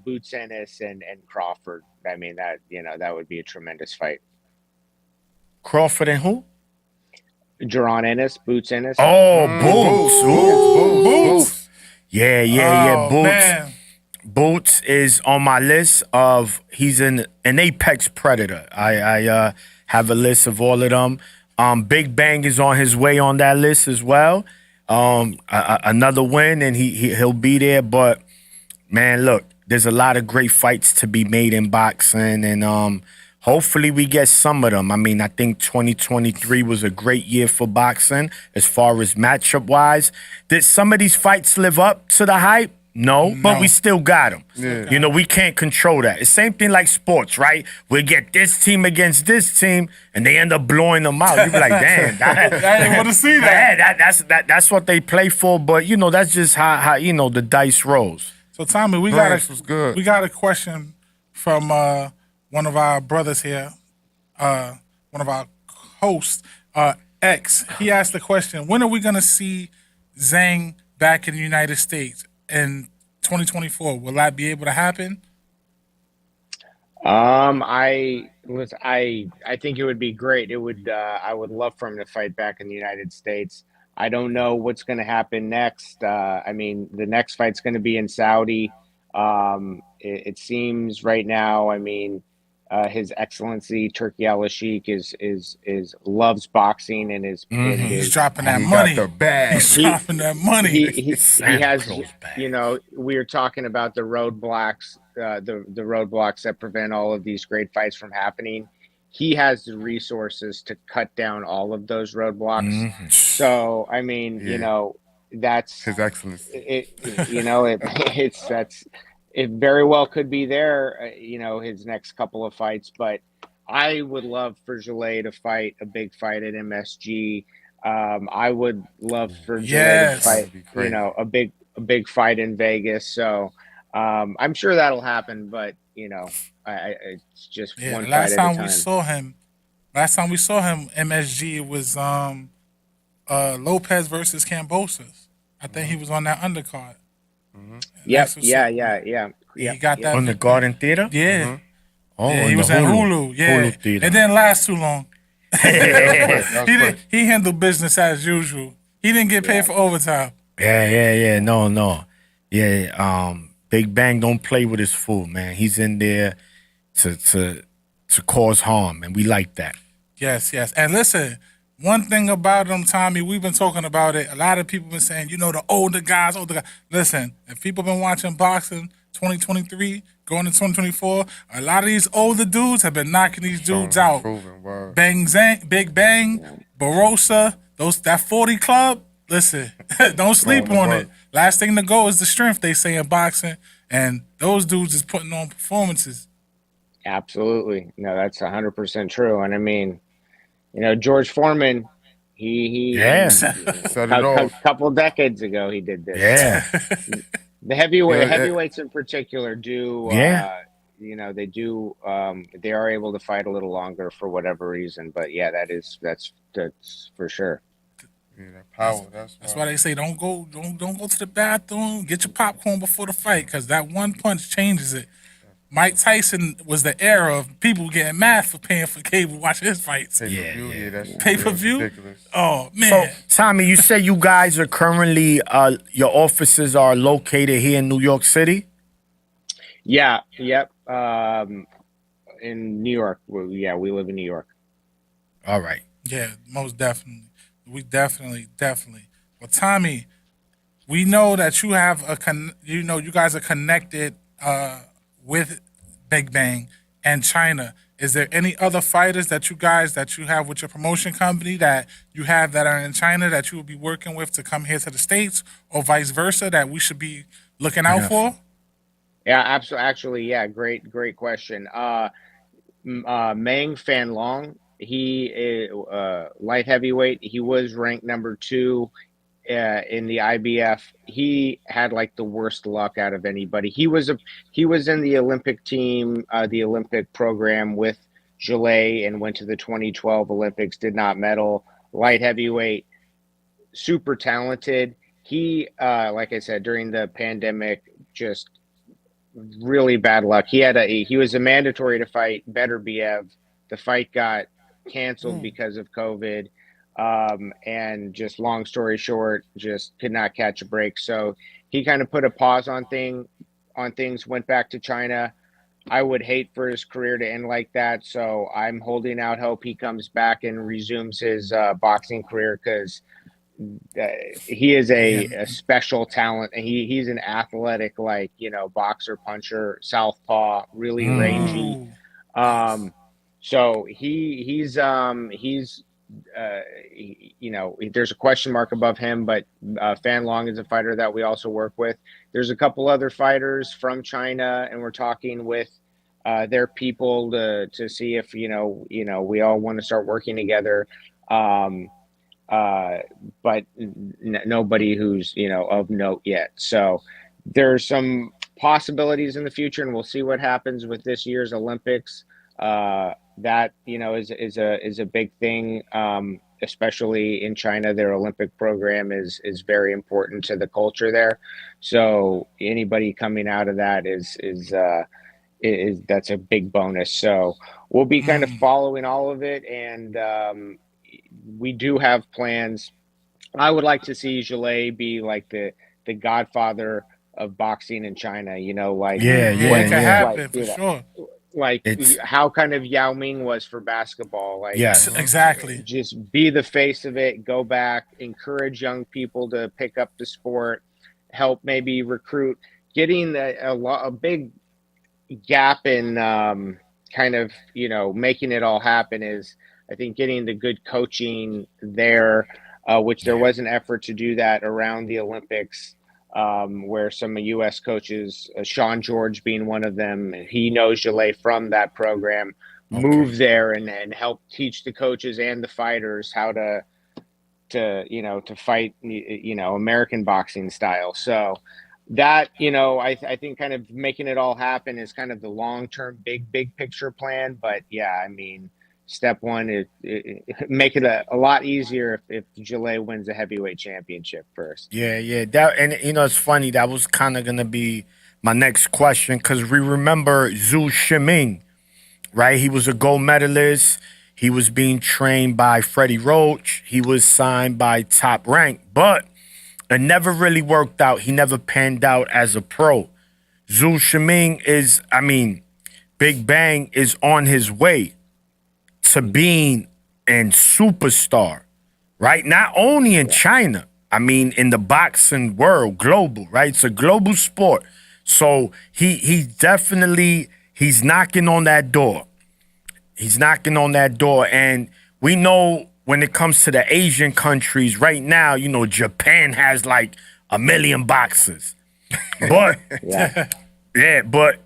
Boots Ennis and Crawford. I mean that would be a tremendous fight. Crawford and who? Jaron Ennis, Boots Ennis. Oh, Boots. Ooh. Boots. Yeah. Oh, Boots. man. Boots is on my list of he's an apex predator. I have a list of all of them. Big Bang is on his way on that list as well. Another win and he'll be there. But man, look, there's a lot of great fights to be made in boxing, and hopefully we get some of them. I mean, I think 2023 was a great year for boxing as far as matchup wise. Did some of these fights live up to the hype? No, but we still got them. Yeah. You know, we can't control that. It's same thing like sports, right? We get this team against this team, and they end up blowing them out. You be like, damn, I didn't want to see that. Yeah, that's what they play for. But you know, that's just how you know the dice rolls. So Tommy, we Blanche was good. got a question from one of our brothers here, one of our hosts, X. He asked the question: when are we gonna see Zhang back in the United States in 2024? Will that be able to happen? I think it would be great. It would. I would love for him to fight back in the United States. I don't know what's going to happen next. I mean, the next fight's going to be in Saudi. It seems right now. I mean, His Excellency Turki Al-Sheikh is loves boxing and He's dropping that He money. got the bag. He's dropping that money. he Santa has, Claus bag. you know, we are talking about the roadblocks, the roadblocks that prevent all of these great fights from happening. He has the resources to cut down all of those roadblocks. So, I mean, you know, that's His Excellency. it very well could be there, his next couple of fights, but I would love for Gillet to fight a big fight at MSG. I would love for Gillet to fight, That'd be crazy. a big fight in Vegas. So I'm sure that'll happen, but it's just one fight Last at a time time. we saw him, MSG was Lopez versus Cambosos. I think he was on that undercard. Yep, That's what's- yeah. He got that On the Garden Theater? Yeah. Oh, Yeah, in he the was in Hulu. Yeah. Hulu Theater. It didn't last too long. That was quick. He handled business as usual. He didn't get paid for overtime. Yeah. No. Yeah, Big Bang don't play with his food, man. He's in there to cause harm, and we like that. Yes. And listen, one thing about him, Tommy, we've been talking about it. A lot of people been saying, the older guys. Listen, if people been watching boxing 2023, going to 2024, a lot of these older dudes have been knocking these dudes out. Proven word. Big Bang, Barossa, that 40 club. Listen, don't sleep Going to on work. it. Last thing to go is the strength, they say in boxing, and those dudes is putting on performances. Absolutely. No, that's 100% true. And I mean, George Foreman, he Yes. Set it off. couple decades ago he did this. Yeah. The heavyweights in particular do they do they are able to fight a little longer for whatever reason. But yeah, that's for sure. Yeah, that power. That's why they say don't go to the bathroom. Get your popcorn before the fight, because that one punch changes it. Mike Tyson was the era of people getting mad for paying for cable watching his fights. Pay-per-view, that's Pay-per-view? ridiculous. Oh So, man, Tommy, you said you guys are currently, your offices are located here in New York City? Yeah, yep. In New York. We live in New York. All right. yeah, most definitely. We definitely. Well, Tommy, we know that you have you guys are connected with Big Bang and China. Is there any other fighters that you have with your promotion company that you have that are in China that you will be working with to come here to the States, or vice versa, that we should be looking out for? Yeah, absolutely. Actually, yeah, great question. Meng Fanlong, he is light heavyweight. He was ranked number 2 in the IBF, he had like the worst luck out of anybody. He was in the Olympic team, the Olympic program with Gillet, and went to the 2012 Olympics. Did not medal. Light heavyweight, super talented. He, like I said, during the pandemic, just really bad luck. He was a mandatory to fight Beterbiev. The fight got canceled because of COVID. And just long story short, just could not catch a break. So he kind of put a pause on things, went back to China. I would hate for his career to end like that. So I'm holding out hope he comes back and resumes his boxing career, because he is a special talent. And he's an athletic, like, boxer, puncher, southpaw, really rangy. So he's there's a question mark above him, but Fan Long is a fighter that we also work with. There's a couple other fighters from China, and we're talking with their people to see if we all want to start working together. But nobody who's of note yet. So there's some possibilities in the future, and we'll see what happens with this year's Olympics. That is a big thing, especially in China. Their Olympic program is very important to the culture there. So anybody coming out of that is that's a big bonus. So we'll be kind of following all of it, and we do have plans. I would like to see Gillet be like the godfather of boxing in China. Like it can happen for sure. Like how kind of Yao Ming was for basketball. Like, yes, exactly. Just be the face of it. Go back, encourage young people to pick up the sport, help maybe recruit. Getting a big gap in kind of making it all happen is, I think, getting the good coaching there, which there was an effort to do that around the Olympics. Where some U.S. coaches, Sean George being one of them, he knows Gillet from that program, moved there and help teach the coaches and the fighters how to fight, American boxing style. So that, I think kind of making it all happen is kind of the long-term, big picture plan. But yeah, I mean, step one is make it a lot easier if Gillet wins the heavyweight championship first. Yeah. That, and it's funny, that was kind of gonna be my next question, because we remember Zhu Shiming, right? He was a gold medalist. He was being trained by Freddie Roach. He was signed by Top Rank, but it never really worked out. He never panned out as a pro. Zhu Shiming Big Bang is on his way to being a superstar, right? Not only in China, in the boxing world, global, right? It's a global sport. So he's knocking on that door. He's knocking on that door. And we know when it comes to the Asian countries right now, Japan has like 1 million boxers. But yeah, but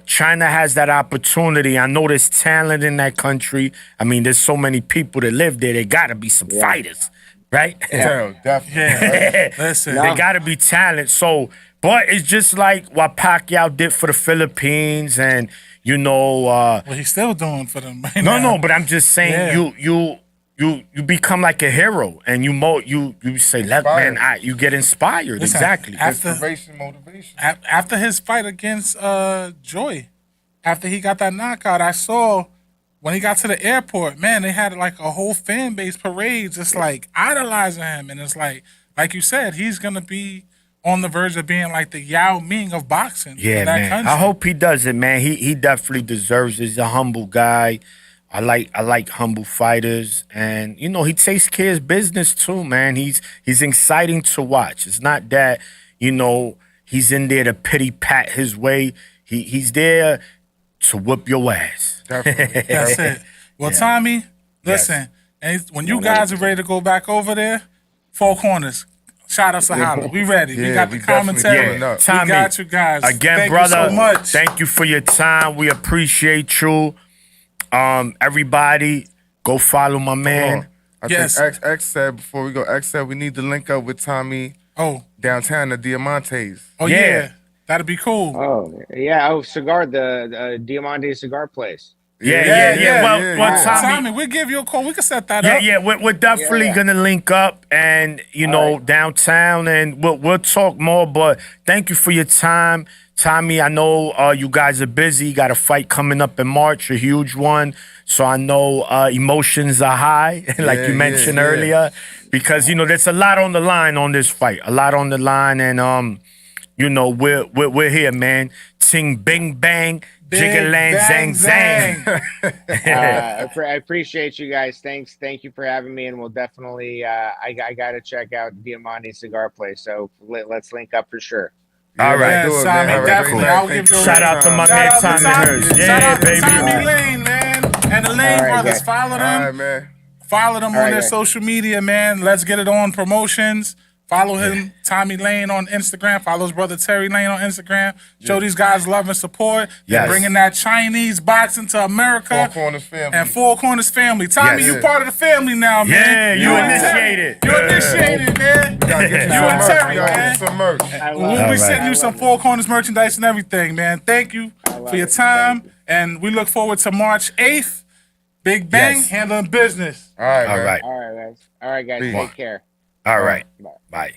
China has that opportunity. I know there's talent in that country. There's so many people that live there. There gotta be some fighters, right? Yeah, definitely. Yeah. Listen, They gotta be talent. So, but it's just like what Pacquiao did for the Philippines, and what he's still doing for them right now. No, but I'm just saying, you become like a hero, and you say, man, you get inspired. Listen, exactly. Inspiration, motivation. After his fight against Joy, after he got that knockout, I saw when he got to the airport, man, they had like a whole fan base parade just like idolizing him. And it's like you said, he's going to be on the verge of being like the Yao Ming of boxing. Yeah, in that man. country. I hope he does it, man. He definitely deserves it. He's a humble guy. I like humble fighters, and he takes care of his business too, man. He's exciting to watch. It's not that he's in there to pity pat his way. He's there to whoop your ass. Definitely. That's it. Well, Tommy, listen, and when you guys are ready to go back over there, Four Corners, shout us a holler. We ready. We got the commentary. Yeah. Tommy, we got you guys. Again, thank brother, you so much. Thank you for your time. We appreciate you. Everybody, go follow my man. I Yes. think X said before we go. X said we need to link up with Tommy Oh, downtown at Diamante's. oh Yeah. yeah. That'd be cool. Oh yeah. Oh, cigar, the Diamante cigar place. Yeah. Well, Tommy, we'll give you a call. We can set that up. We're definitely Yeah. gonna link up and downtown, and we'll talk more. But thank you for your time, Tommy. I know you guys are busy. You got a fight coming up in March, a huge one. So I know emotions are high, like you mentioned earlier, because there's a lot on the line on this fight, a lot on the line, and we're here, man. Ting, bing, bang. Jiggalang, zang, zang. I appreciate you guys. Thank you for having me, and we'll definitely. I got to check out Diamante Cigar Place. So let's link up for sure. All right. Yeah, do it, Tommy, man. Have a definitely. great I'll night. give you a Shout out to my Shout man out to Tommy Tommy. Hurst. Shout Yeah, out to baby. Tommy Lane, man. And the Lane All right, brothers. guys. Follow All right, them. man. Follow them All on right, their guys. social media, man. Let's get it on promotions. Follow him, Tommy Lane, on Instagram. Follow his brother Terry Lane on Instagram. Show these guys love and support. They're Yes. bringing that Chinese boxing to America. Four Corners family. And Four Corners family. Tommy, Yes. you part of the family now, man. Yeah, you and initiated. Terry. You initiated, man. Gotta get you You some and merch. Terry, Gotta get man. you some merch. We'll be sending you some Four Corners merchandise and everything, man. Thank you for your time. And we look forward to March 8th. Big Bang, Yes. handling business. All right, All man. right. All right, guys. Peace. Take care. All right. Bye. Bye.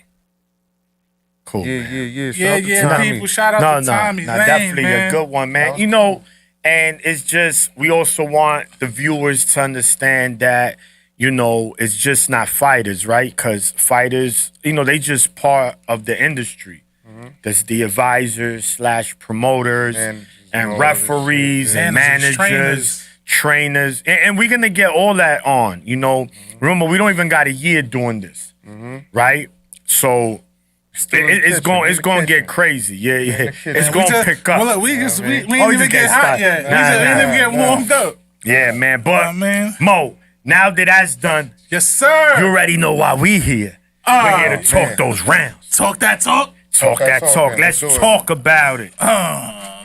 Cool. Yeah. Shout Yeah, out to yeah, Tommy. people. Shout out to Tommy Lane, definitely man. a good one, man. And it's just we also want the viewers to understand that it's just not fighters, right? Because fighters, they just part of the industry. That's the advisors / promoters And and referees and Managers, managers, trainers, and we're gonna get all that on. Remember, we don't even got a year doing this, right? So Still in the it's kitchen, going in it's the going to kitchen. get crazy. Yeah. kitchen. It's And going to just- pick up. Well, look, we ain't Oh, even you get just hot started. yet. Nah, We ain't nah, even get warmed up. Yeah, man. But man. Mo, now that that's done, Yes, sir. you already know why we here. We're here to talk man. those rounds. Talk that talk. Talk that talk, talk. man. Let's Let's do it. talk about it.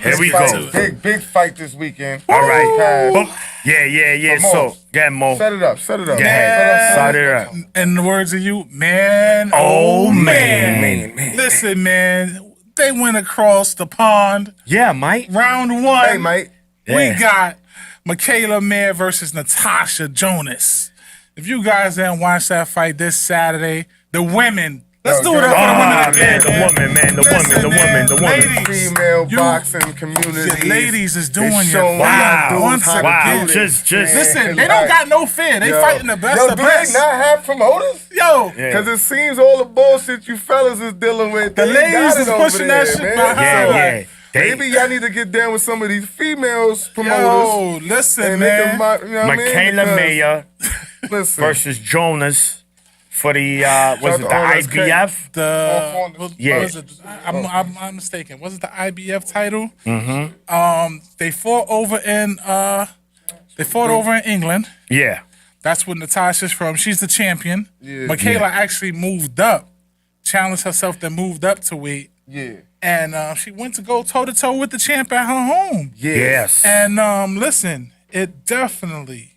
Here we go. Big fight this weekend. All right. Pass. Boom. Yeah. Mo. So, get Mo. Set it up. Go ahead. Start it up. In the words of you, man. Oh, man. man. Listen, man. They went across the pond. Yeah, Mike. Round one. Hey, mate. We Yeah. got Michaela Mayer versus Natasha Jonas. If you guys didn't watch that fight this Saturday, the women. Let's do it up for the women Ah, again, man, the woman, man, the Listen, woman, the man, woman, the woman. ladies, Female you- boxing community. the ladies is doing It's your showing thing. Wow. dudes Once how to again. do it. Just Listen, they don't got no fear. They fighting the best Yo, of do best. they not have promoters? Yo, Yeah. Because it seems all the bullshit you fellas is dealing with. The they ladies got it is over pushing there, that shit man. behind. Yeah, So, yeah. Maybe y'all need to get down with some of these females yo, promoters. listen, and they can, man. you know what I mean? Michaela Because, Mayer listen, versus Jonas for the was it the Oh, that's IBF? What was it? I'm mistaken. Was it the IBF title? They fought over in England. Yeah. That's where Natasha's from. She's the champion. Yeah. Michaela actually moved up, challenged herself, then moved up to weight, yeah. and she went to go toe to toe with the champ at her home. Yeah. Yes. And listen, it definitely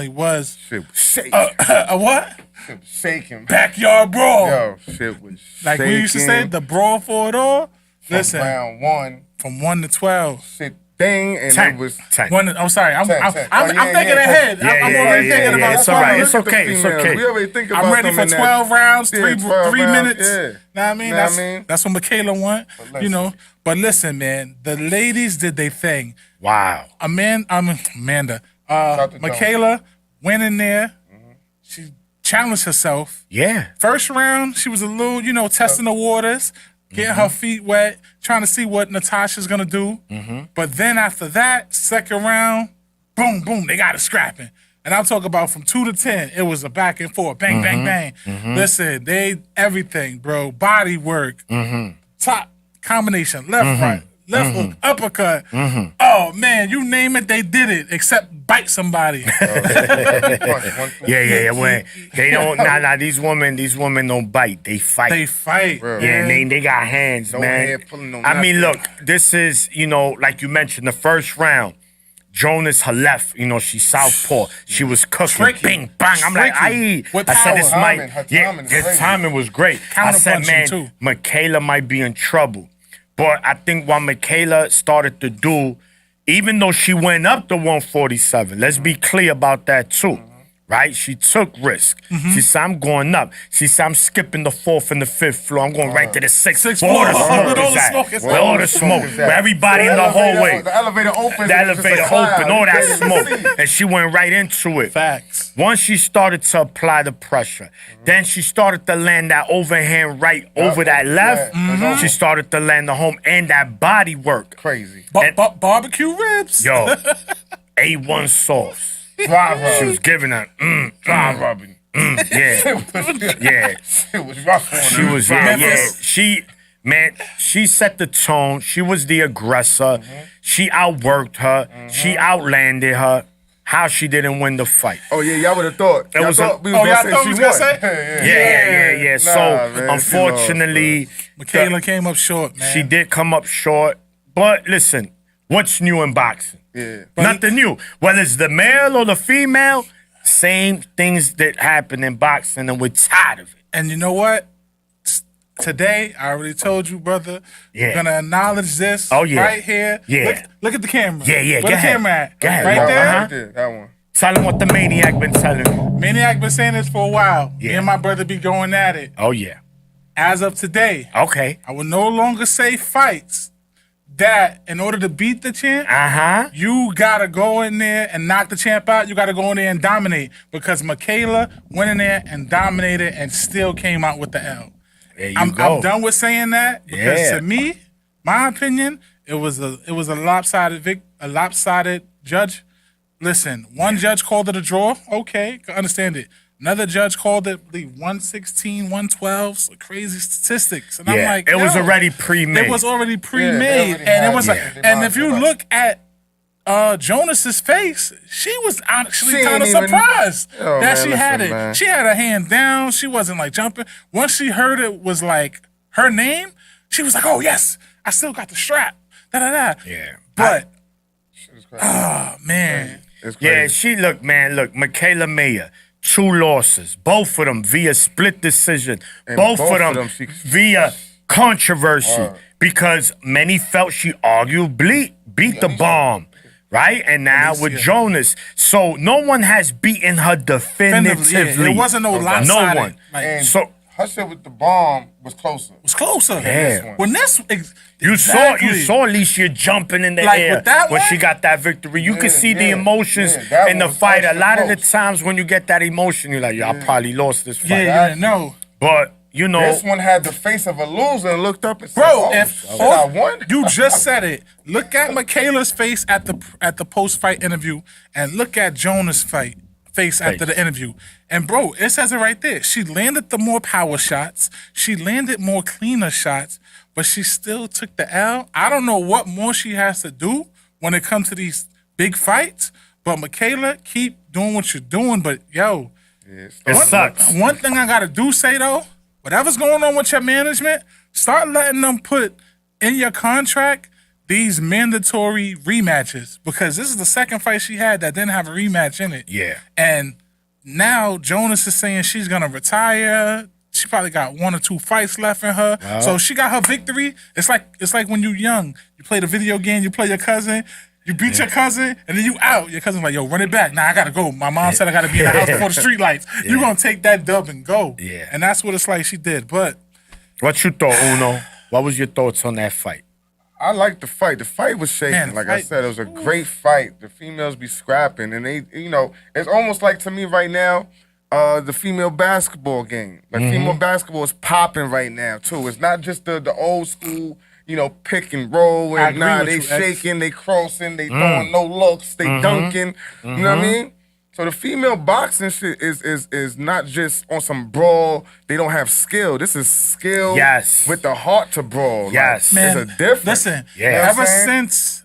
was Shit was shaking. a what? Shit was shaking. Backyard brawl. Yo, shit was Like we used to say, shaking. the brawl for it all. From Listen, round one, from 1 to 12. shit ding, and Tank. it was. Tank. I'm sorry. I'm 10. I'm Oh, yeah, thinking yeah. ahead. Yeah, I'm yeah, already yeah, thinking yeah, about it's the all right. fight. It's okay. It's okay. We already think about I'm ready them for in that- 12 rounds, Yeah, three 12 three rounds, minutes. yeah. Know what I mean? Know what I mean? That's what Michaela want. listen. You know. But listen, man, the ladies did their thing. Wow. Amanda. Shout to Michaela went in there. She challenged herself. Yeah. First round, she was a little, testing the waters, getting her feet wet, trying to see what Natasha's gonna do. But then after that, second round, boom, boom, they got it scrapping. And I'm talking about from 2 to 10, it was a back and forth, bang, bang, bang. Listen, everything, bro, body work, top combination, left, right, left hook, uppercut. Oh man, you name it, they did it, except bite somebody. Yeah. When they don't, nah. These women don't bite. They fight. They fight. Bro. Yeah, and they got hands, No man. hand pulling on I mean, nothing. look, this is, like you mentioned, the first round. Jonas, her left, you know, she's southpaw. She was cooking, Tricky. bing, bang. I'm like, Tricky. aye. With I said, power. this Her might, timing- her yeah, timing is his crazy. timing was great. I said, Counterpunching, man, too. Michaela might be in trouble. But I think what Michaela started to do, even though she went up to 147, let's be clear about that too. Right? She took risk. She said, I'm going up. She said, I'm skipping the 4th and the 5th floor. I'm going right to the 6th. Sixth Where all the floor. smoke Where all is the at. smoke is Where at. all the smoke. is at. Where everybody in the hallway. The elevator opens. The and it's just a elevator cloud. open, all that You smoke. can't see. And she went right into it. Facts. Once she started to apply the pressure, then she started to land that overhand right over that left. Yeah, She started to land the home and that body work. Crazy. Barbecue ribs. Yo, A1 sauce. Dry She rub. was giving her, Dry rubbing. yeah, yeah. It was rough on her. She was, Dry yeah, rub. yeah. She set the tone. She was the aggressor. She outworked her. She outlanded her. How she didn't win the fight. Oh yeah, y'all would have thought. Y'all was thought a- we Oh, y'all gonna thought say we she was gonna won. say? Yeah. Nah, So, man, she lost, unfortunately, Michaela came up short, man. she did come up short. But listen, what's new in boxing? Yeah. Nothing new. Whether it's the male or the female, same things that happen in boxing, and we're tired of it. And you know what? Today, I already told you, brother. Yeah. We're gonna acknowledge this. Oh, yeah. Right here. Yeah. Look at the camera. Yeah, yeah, Where go the ahead. camera at? Go ahead. Right Uh-huh. there. That one. Tell them what the maniac been telling me. Maniac been saying this for a while. Me Yeah. and my brother be going at it. Oh, yeah. As of today, Okay. I will no longer say fights that in order to beat the champ, Uh-huh. you gotta go in there and knock the champ out. You gotta go in there and dominate because Michaela went in there and dominated and still came out with the L. There you I'm go. done with saying that because Yeah. to me, my opinion, it was a lopsided judge. Listen, one judge called it a draw. Okay, can understand it. Another judge called it, I believe, 116, 112, so crazy statistics. And I'm Yeah, like, it was yo, already pre-made. It was already Yeah, pre-made. they already And it had was it. like, Yeah. and if you look at Jonas's face, she was actually She kind of ain't even- surprised Oh, that man, she had listen, it. man. She had her hand down. She wasn't like jumping. Once she heard it was like her name, she was like, "Oh yes, I still got the strap." Da da da. Yeah. But It's crazy. man, It's crazy. Yeah, Michaela Mayer, 2 losses, both of them via split decision, And both of them she- via controversy, Word. because many felt she arguably beat the bomb, right? And now with yeah. Jonas, so no one has beaten her definitively. yeah, it wasn't no No lopsided. one. Like, And So her shit with the bomb was closer. it was closer. Yeah. When this, you exactly. saw Alicia jumping in the Like, air with that when one? she got that victory. You could Yeah, see the yeah, emotions yeah, that in the was fight. A extra lot of the close. times when you get that emotion, you're like, yo, I probably lost this fight. Yeah, you didn't know. But you know, This one had the face of a loser and looked up and said, Bro, "Oh, if shit, I won." you just said it, look at Michaela's face at the post fight interview, and look at Jonah's face after the interview. And bro, it says it right there. She landed the more power shots. She landed more cleaner shots, but she still took the L. I don't know what more she has to do when it comes to these big fights. But Michaela, keep doing what you're doing. But yo, it sucks. one thing I gotta say though, whatever's going on with your management, start letting them put in your contract these mandatory rematches, because this is the second fight she had that didn't have a rematch in it. Yeah. And now Jonas is saying she's gonna retire. She probably got 1 or 2 fights left in her. So she got her victory. It's like when you're young, you play the video game, you play your cousin. You beat your cousin, and then you out. Your cousin's like, yo, run it back. Nah, I gotta go. My mom said I gotta be in the house before the street lights. You gonna take that dub and go. Yeah. And that's what it's like she did. But What you thought, Uno? What was your thoughts on that fight? I liked the fight. The fight was shaking. Man, the like I fight- said, it was a great fight. The females be scrapping, and they, it's almost like to me right now, the female basketball game. Like female basketball is popping right now too. It's not just the old school, pick and roll. I And agree with they you, X. shaking, they crossing, they throwing no looks, they dunking. You know what I mean? So the female boxing shit is not just on some brawl. They don't have skill. This is skill Yes. with the heart to brawl. Like, Yes. man, there's a difference. listen, Yeah. You know what I'm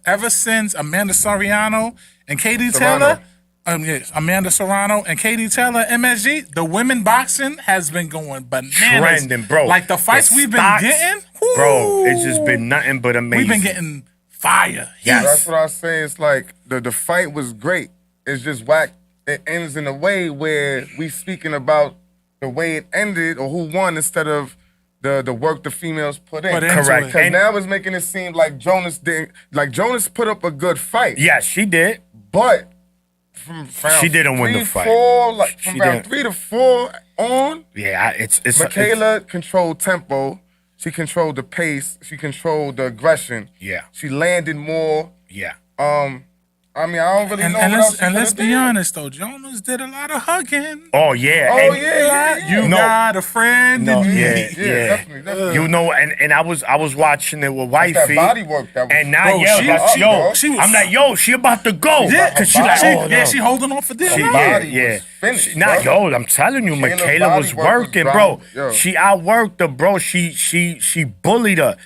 ever saying? since Amanda Soriano and Katie Serrano. Taylor, yes, Amanda Serrano and Katie Taylor, MSG, the women boxing has been going bananas. Trending, bro. Like the fights The we've been stocks, getting, Bro, whoo. it's just been nothing but amazing. We've been getting fire. Yes. That's what I say. It's like the fight was great. It's just whack. It ends in a way where we speaking about the way it ended or who won instead of the work the females put in. Put into Correct. it. Because And- now it's making it seem like Jonas didn't. Like Jonas put up a good fight. Yes, she did. But from round She didn't win the 3, fight. 4, like She from round didn't. 3 to 4 on, Yeah, it's Michaela controlled tempo. She controlled the pace. She controlled the aggression. Yeah. She landed more. Yeah. I mean, I don't really And, know and what let's else she and let's could've be did. honest though, Jonas did a lot of hugging. Oh yeah. Oh and- yeah. You No. got a friend. No, and you, yeah, Yeah, definitely. You know, and I was watching it with That's wifey. that body work that was. And now, Bro, yeah, she- that's, she- yo, she was- I'm like, yo, she about to go. Yeah, Cause she like, she, oh, no. yeah, she holding on for dear She, life. yeah, body yeah. was finished, She- nah, bro. yo, I'm telling you, Kayla's Michaela body was work was working, drowned. bro. Yo. She outworked her, bro. She bullied her,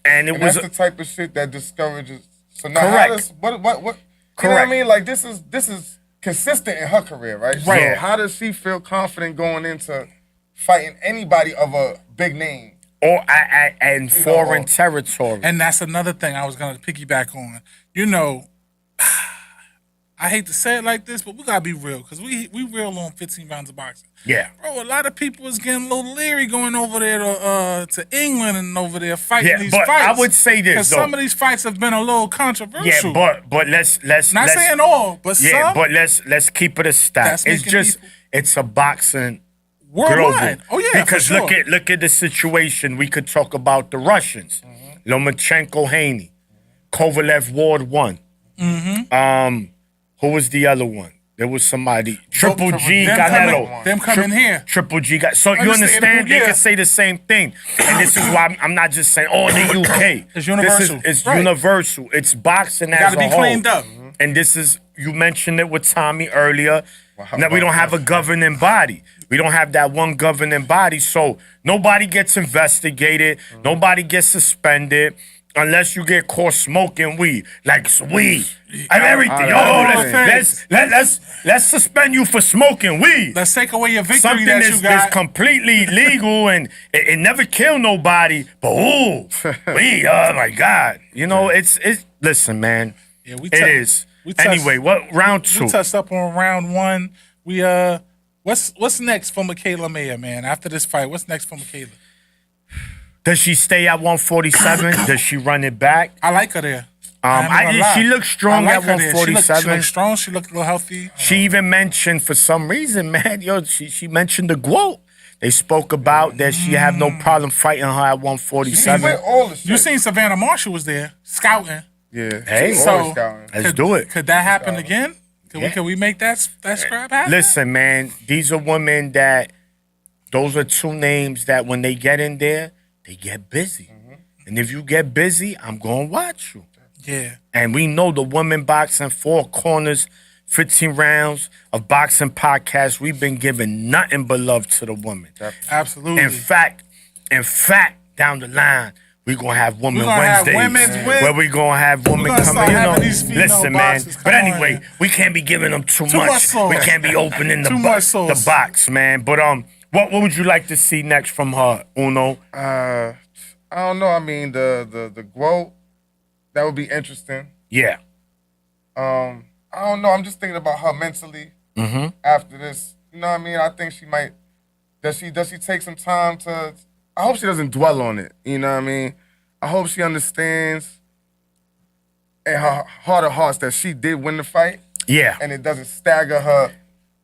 and it And was that's the type of shit that discourages. So now, how Correct. does, what? You know what Correct. I mean? Like this is consistent in her career, right? Right. So how does she feel confident going into fighting anybody of a big name? or and foreign territory. And that's another thing I was gonna piggyback on. You know, I hate to say it like this, but we gotta be real because we real on 15 rounds of boxing. Yeah. Bro, a lot of people is getting a little leery going over there to England and over there fighting Yeah, these but fights. I would say this, because though. some of these fights have been a little Yeah, controversial. but let's not let's, saying all, but Yeah, some but let's keep it a stat. That's It's making just people- it's a boxing worldwide. global. Oh yeah, because for sure. look at the situation. We could talk about the Russians, Lomachenko, Haney, Kovalev, Ward 1. Who was the other one? There was somebody. Triple G, them Canelo. them coming here. Triple G got so you Understand, understand they yeah. can say the same thing, and this is why I'm not just saying oh the UK. It's universal. It's Right. universal. It's boxing as Gotta a be whole. cleaned up. And this is you mentioned it with Tommy earlier. how That we don't about have a governing body. We don't have that one governing body, so nobody gets investigated. Nobody gets suspended. Unless you get caught smoking weed, like weed and everything. Let's suspend you for smoking weed. Let's take away your victory Something that you that's got. completely legal and it never killed nobody. But ooh, weed, oh my God. You know, it's listen, man. Yeah, we It touched- is. we touched- Anyway, what round two? We touched up on round one. We what's next for Michaela Mayer, man? After this fight, what's next for Michaela? Does she stay at 147? Does she run it back? I like her there. ain't gonna lie. She looks strong I at like her there. She 147. looked strong. She looked a little healthy. She even mentioned, for some reason, man, she mentioned the GWOT. They spoke about that she had no problem fighting her at She 147. went all the shit. You seen Savannah Marshall was there scouting. Yeah. Hey. She's So- always scouting. Let's do it. Could that happen again? Yeah. Can we make that scrap happen? Listen, man, these are women that, those are two names that when they get in there, they get busy. And if you get busy, I'm going to watch you. Yeah. And we know the Women Boxing Four Corners, 15 rounds of boxing podcast. We've been giving nothing but love to the women. Absolutely. In fact, down the line, we're going to have Women We're gonna have Wednesdays. Women's Wed- where we're going to have women gonna come start in. You having know, these female listen, man. boxers But come anyway, on. we can't be giving them too Too much much. sauce. We can't be opening the, Too much sauce. the box, man. But what would you like to see next from her, Uno? I don't know. I mean, the GWOT, that would be interesting. Yeah. I don't know. I'm just thinking about her mentally after this. You know what I mean? I think she might. Does she take some time to? I hope she doesn't dwell on it. You know what I mean? I hope she understands in her heart of hearts that she did win the fight, Yeah. and it doesn't stagger her,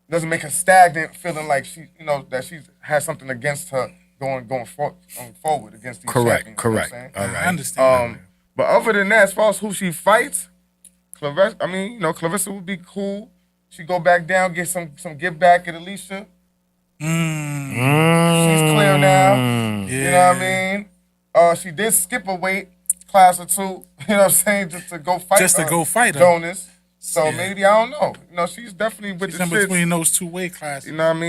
doesn't make her stagnant, feeling like she, that she has something against her going forward against these champions. You know what I'm Correct. saying? All I right. understand. But other than that, as far as who she fights, Clarissa, I mean, Clarissa would be cool. She go back down, get some give back at Alicia. She's clear now. You know what I mean? She did skip a weight class or two. You know what I'm saying? Just to go fight. Just to go fight her. Jonas. So maybe I don't know. She's definitely with She's the in shit. between those two weight classes. You know what I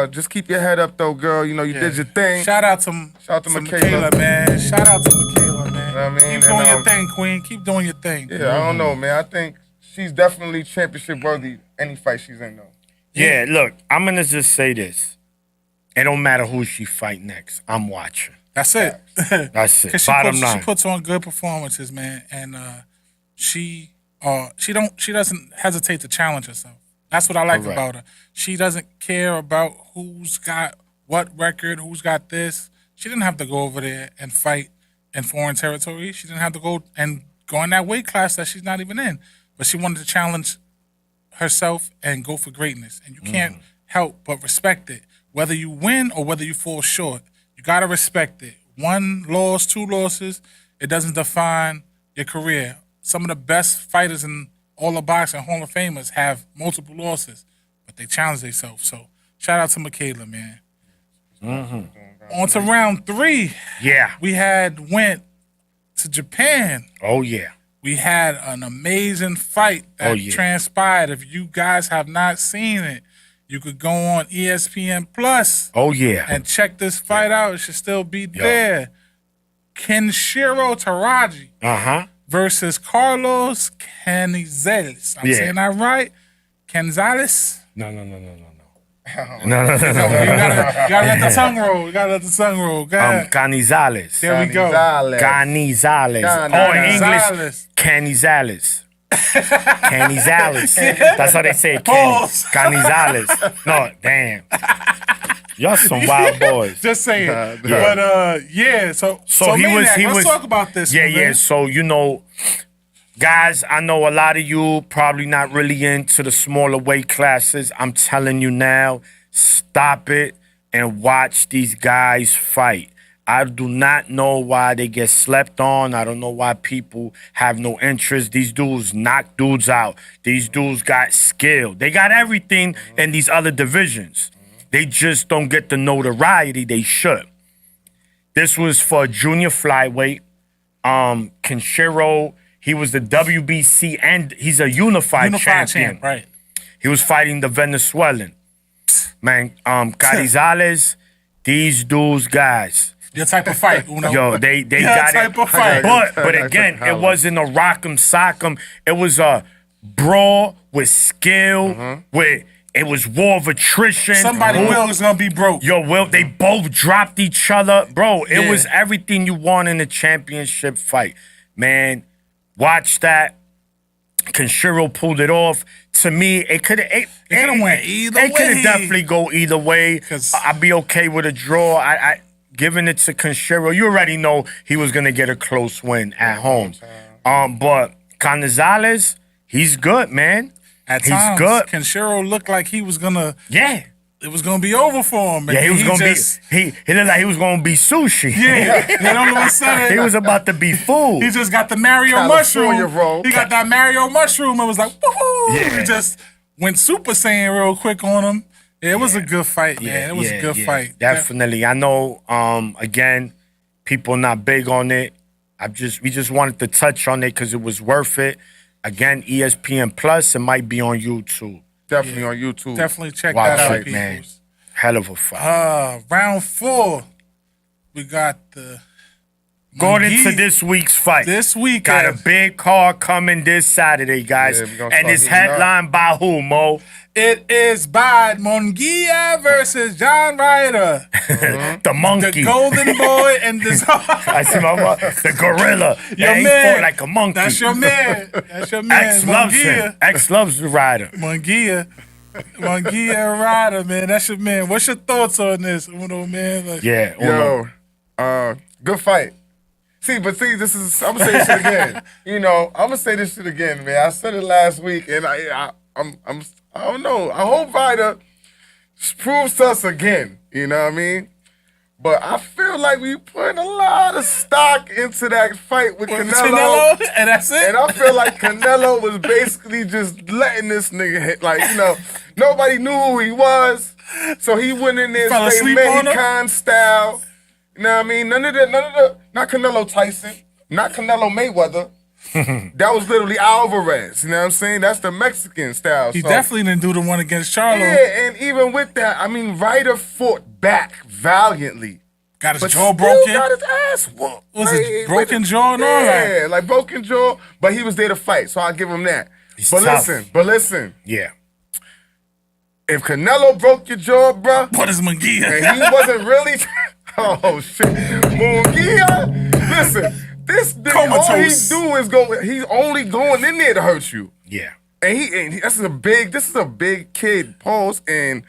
mean? Just keep your head up though, girl. You did your thing. Shout out to Michaela. man. Shout out to Michaela, man. You know what I mean? Keep doing And, your thing, Queen. Keep doing your thing. Yeah, I don't know, man. I think she's definitely championship worthy any fight she's in though. Yeah, look, I'm going to just say this. It don't matter who she fight next. I'm watching. That's it. That's it. Because Bottom line. she puts on good performances, man. And she doesn't hesitate to challenge herself. That's what I like Correct. about her. She doesn't care about who's got what record, who's got this. She didn't have to go over there and fight in foreign territory. She didn't have to go in that weight class that she's not even in. But she wanted to challenge herself and go for greatness. And you can't help but respect it. Whether you win or whether you fall short, you got to respect it. 1 loss, 2 losses, it doesn't define your career. Some of the best fighters in all of boxing, Hall of Famers, have multiple losses, but they challenge themselves. So shout out to Michaela, man. On to round 3. Yeah. We went to Japan. Oh yeah. We had an amazing fight that transpired. If you guys have not seen it, you could go on ESPN Plus Oh yeah. and check this fight out. It should still be there. Kenshiro Taraji versus Carlos Canizales. I'm saying that right? Canizales? No. No. You gotta let the tongue roll. You gotta let the tongue roll. Go ahead. Canizales. There we go. Canizales. Canizales. Oh, in English, Canizales. Canizales. Canizales. That's how they say it. Pause. Canizales. No, damn. Y'all some wild boys. Just saying. But yeah, so Maniac, let's talk about this. Yeah, man. yeah. So guys, I know a lot of you probably not really into the smaller weight classes. I'm telling you now, stop it and watch these guys fight. I do not know why they get slept on. I don't know why people have no interest. These dudes knock dudes out. These dudes got skill. They got everything in these other divisions. They just don't get the notoriety they should. This was for junior flyweight. Kenshiro, he was the WBC and he's a unified champion. champ, right? He was fighting the Venezuelan. Man, Carizales, these dudes, guys. Your type of fight, Uno. Yo, they Your got type it. of fight. But again, it wasn't a rock'em sock'em. It was a brawl with skill, it was war of attrition. Somebody will is gonna be broke. Yo, they both dropped each other. Bro, it was everything you want in a championship fight. Man, watch that. Kenshiro pulled it off. To me, it could have went either It could way. have definitely go either way. I'd be okay with a draw. I giving it to Kenshiro. You already know he was gonna get a close win at home. But Canizales, he's good, man. At He's times, good. Kenshiro looked like he was gonna. Yeah. It was gonna be over for him. Yeah, he was gonna be. He looked like he was gonna be sushi. Yeah, and all of a sudden, he was about to be food. he just got the Mario California mushroom. roll. He got that Mario mushroom and was like, woohoo! Yeah. He just went Super Saiyan real quick on him. Yeah, it was a good fight, man. It was a good fight. Definitely. I know. Again, people not big on it. We just wanted to touch on it because it was worth it. Again, ESPN Plus. It might be on YouTube. Definitely on YouTube. Definitely check Watch that out, it, man. peoples. Hell of a fight. Round 4, we got the Going Munguia. into this week's fight. This weekend. Got a big card coming this Saturday, guys. Yeah, we gonna and start it's heating up. headlined by who, Mo? It is by Munguia versus John Ryder. The monkey. The golden boy and the I see my the gorilla. Your He man. fought like a monkey. That's your man. That's your man. X loves him. X loves the rider. Munguia Ryder, man. That's your man. What's your thoughts on this, Uno, man? Like, Yeah. Uno. Good fight. I'm gonna say this shit again. I'm gonna say this shit again, man. I said it last week, and I don't know. I hope Vida proves to us again. You know what I mean? But I feel like we putting a lot of stock into that fight with Canelo. And that's it. And I feel like Canelo was basically just letting this nigga hit. Like, nobody knew who he was. So he went in there Fell straight asleep on him? Mexican style. You know what I mean? None of the, not Canelo Tyson, not Canelo Mayweather. That was literally Alvarez. You know what I'm saying? That's the Mexican style. He So- definitely didn't do the one against Charlo. Yeah, and even with that, I mean, Ryder fought back valiantly. Got his But jaw still broken. got his ass whooped. Was it broken jaw and all that? Yeah, like broken jaw, but he was there to fight, so I'll give him that. He's But tough. listen, Yeah. if Canelo broke your jaw, bruh, What is Munguia? and he wasn't really, oh shit, Munguia, listen, This nigga, all he Comatose. do is go. He's only going in there to hurt you. Yeah. And this is a big kid. Pause. And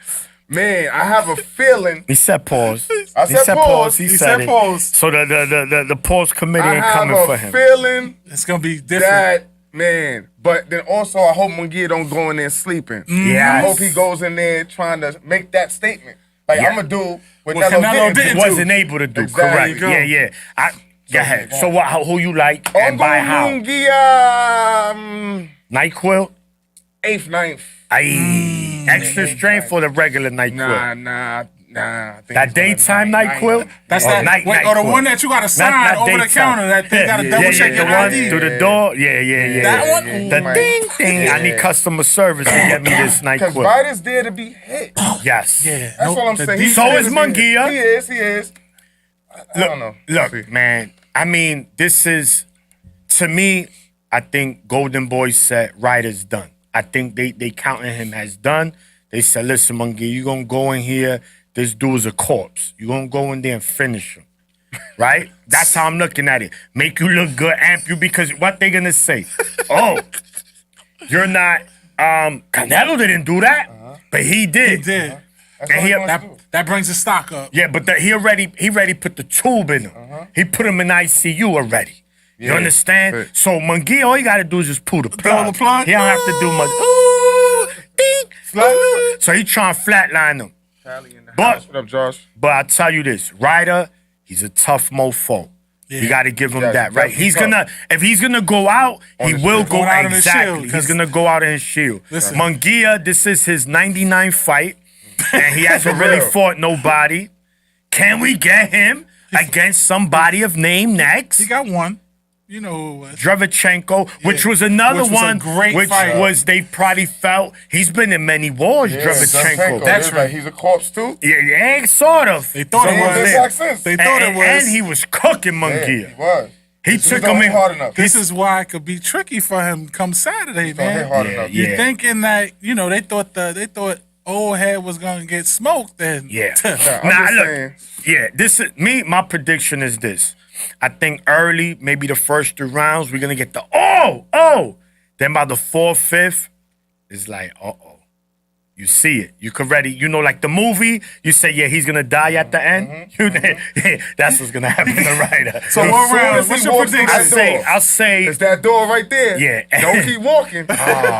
man, I have a feeling. He said pause. I He said said pause. pause. He He said said it. pause. So the pause committee I ain't have coming for a him. feeling It's gonna be different. that man. But then also, I hope Munguia don't go in there sleeping. Yes. I hope he goes in there trying to make that statement. Like Yeah. I'm gonna do what What Canelo Canelo didn't didn't do. Wasn't able to do. Exactly. Correct. Go. Yeah. Go ahead. So who you like I'm and by going how? Munguia, NyQuil? 8th, 9th. Aye. Extra strength for the regular NyQuil. Nah. I think That it's gonna daytime night. NyQuil? That's Or that. night Wait, or the NyQuil? one that you gotta sign Not over the daytime. counter. That they gotta double check the your one ID. through the door. Yeah. That one? The Yeah. ding ding. I need Yeah. customer service to get me this Because NyQuil. Ryder's there to be hit. Yes. Yeah. That's all I'm saying. He's So there is to be hit. Munguia. He is. I don't know. We'll see. Look, man. I mean, this is to me. I think Golden Boy said Ryder's done. I think they counting him as done. They said, listen, Munguia, you gonna go in here. This dude's a corpse. You gonna go in there and finish him. Right? That's how I'm looking at it. Make you look good, amp you, because what they gonna say? Oh, you're not Canelo didn't do that, but he did. He did. That's And all he- he wants to do. That brings the stock up. Yeah, but he already put the tube in him. He put him in ICU already. You Yeah. understand? Right. So Munguia, all you gotta do is just pull the plug. the plug. He don't have to do much. Ooh, ding, ooh. So he trying to flatline him. Callie in the But- house. What up, Josh? But I tell you this, Ryder, he's a tough mofo. You got to give him Yes, that, right? definitely He's tough. gonna, if he's gonna go out, he his will shield. go Going out on his exactly. shield, He's 'cause- gonna go out in his shield. Listen. Munguia, this is his 99th fight, and he hasn't For really real. fought nobody. Can we get him against somebody of name next? He got one. You know who it was. Drevchenko, which was another Which was a one, great which fight. was they probably felt he's been in many wars. Drevchenko, That's That's right. right. He's a corpse too. yeah, sort of. They thought So it what was. this like since? They thought it was. And he was cooking Yeah, Munguia. he was. He He took don't him hit in. hard enough. This is why it could be tricky for him come Saturday, Don't hit man. hard Yeah, enough. yeah. You're thinking that they thought old head was gonna get smoked. Then Yeah. I'm Nah, just look. saying. Yeah, this is me. My prediction is this. I think early, maybe the first 3 rounds, we're gonna get the oh. Then by the 4th, 5th, it's like You see it. You could ready. You know, like the movie. You say, yeah, he's gonna die at the end. That's what's gonna happen to Ryder. So As what soon round? as What's he your walks through prediction? that I'll say It's that door right there. Yeah. Don't keep walking.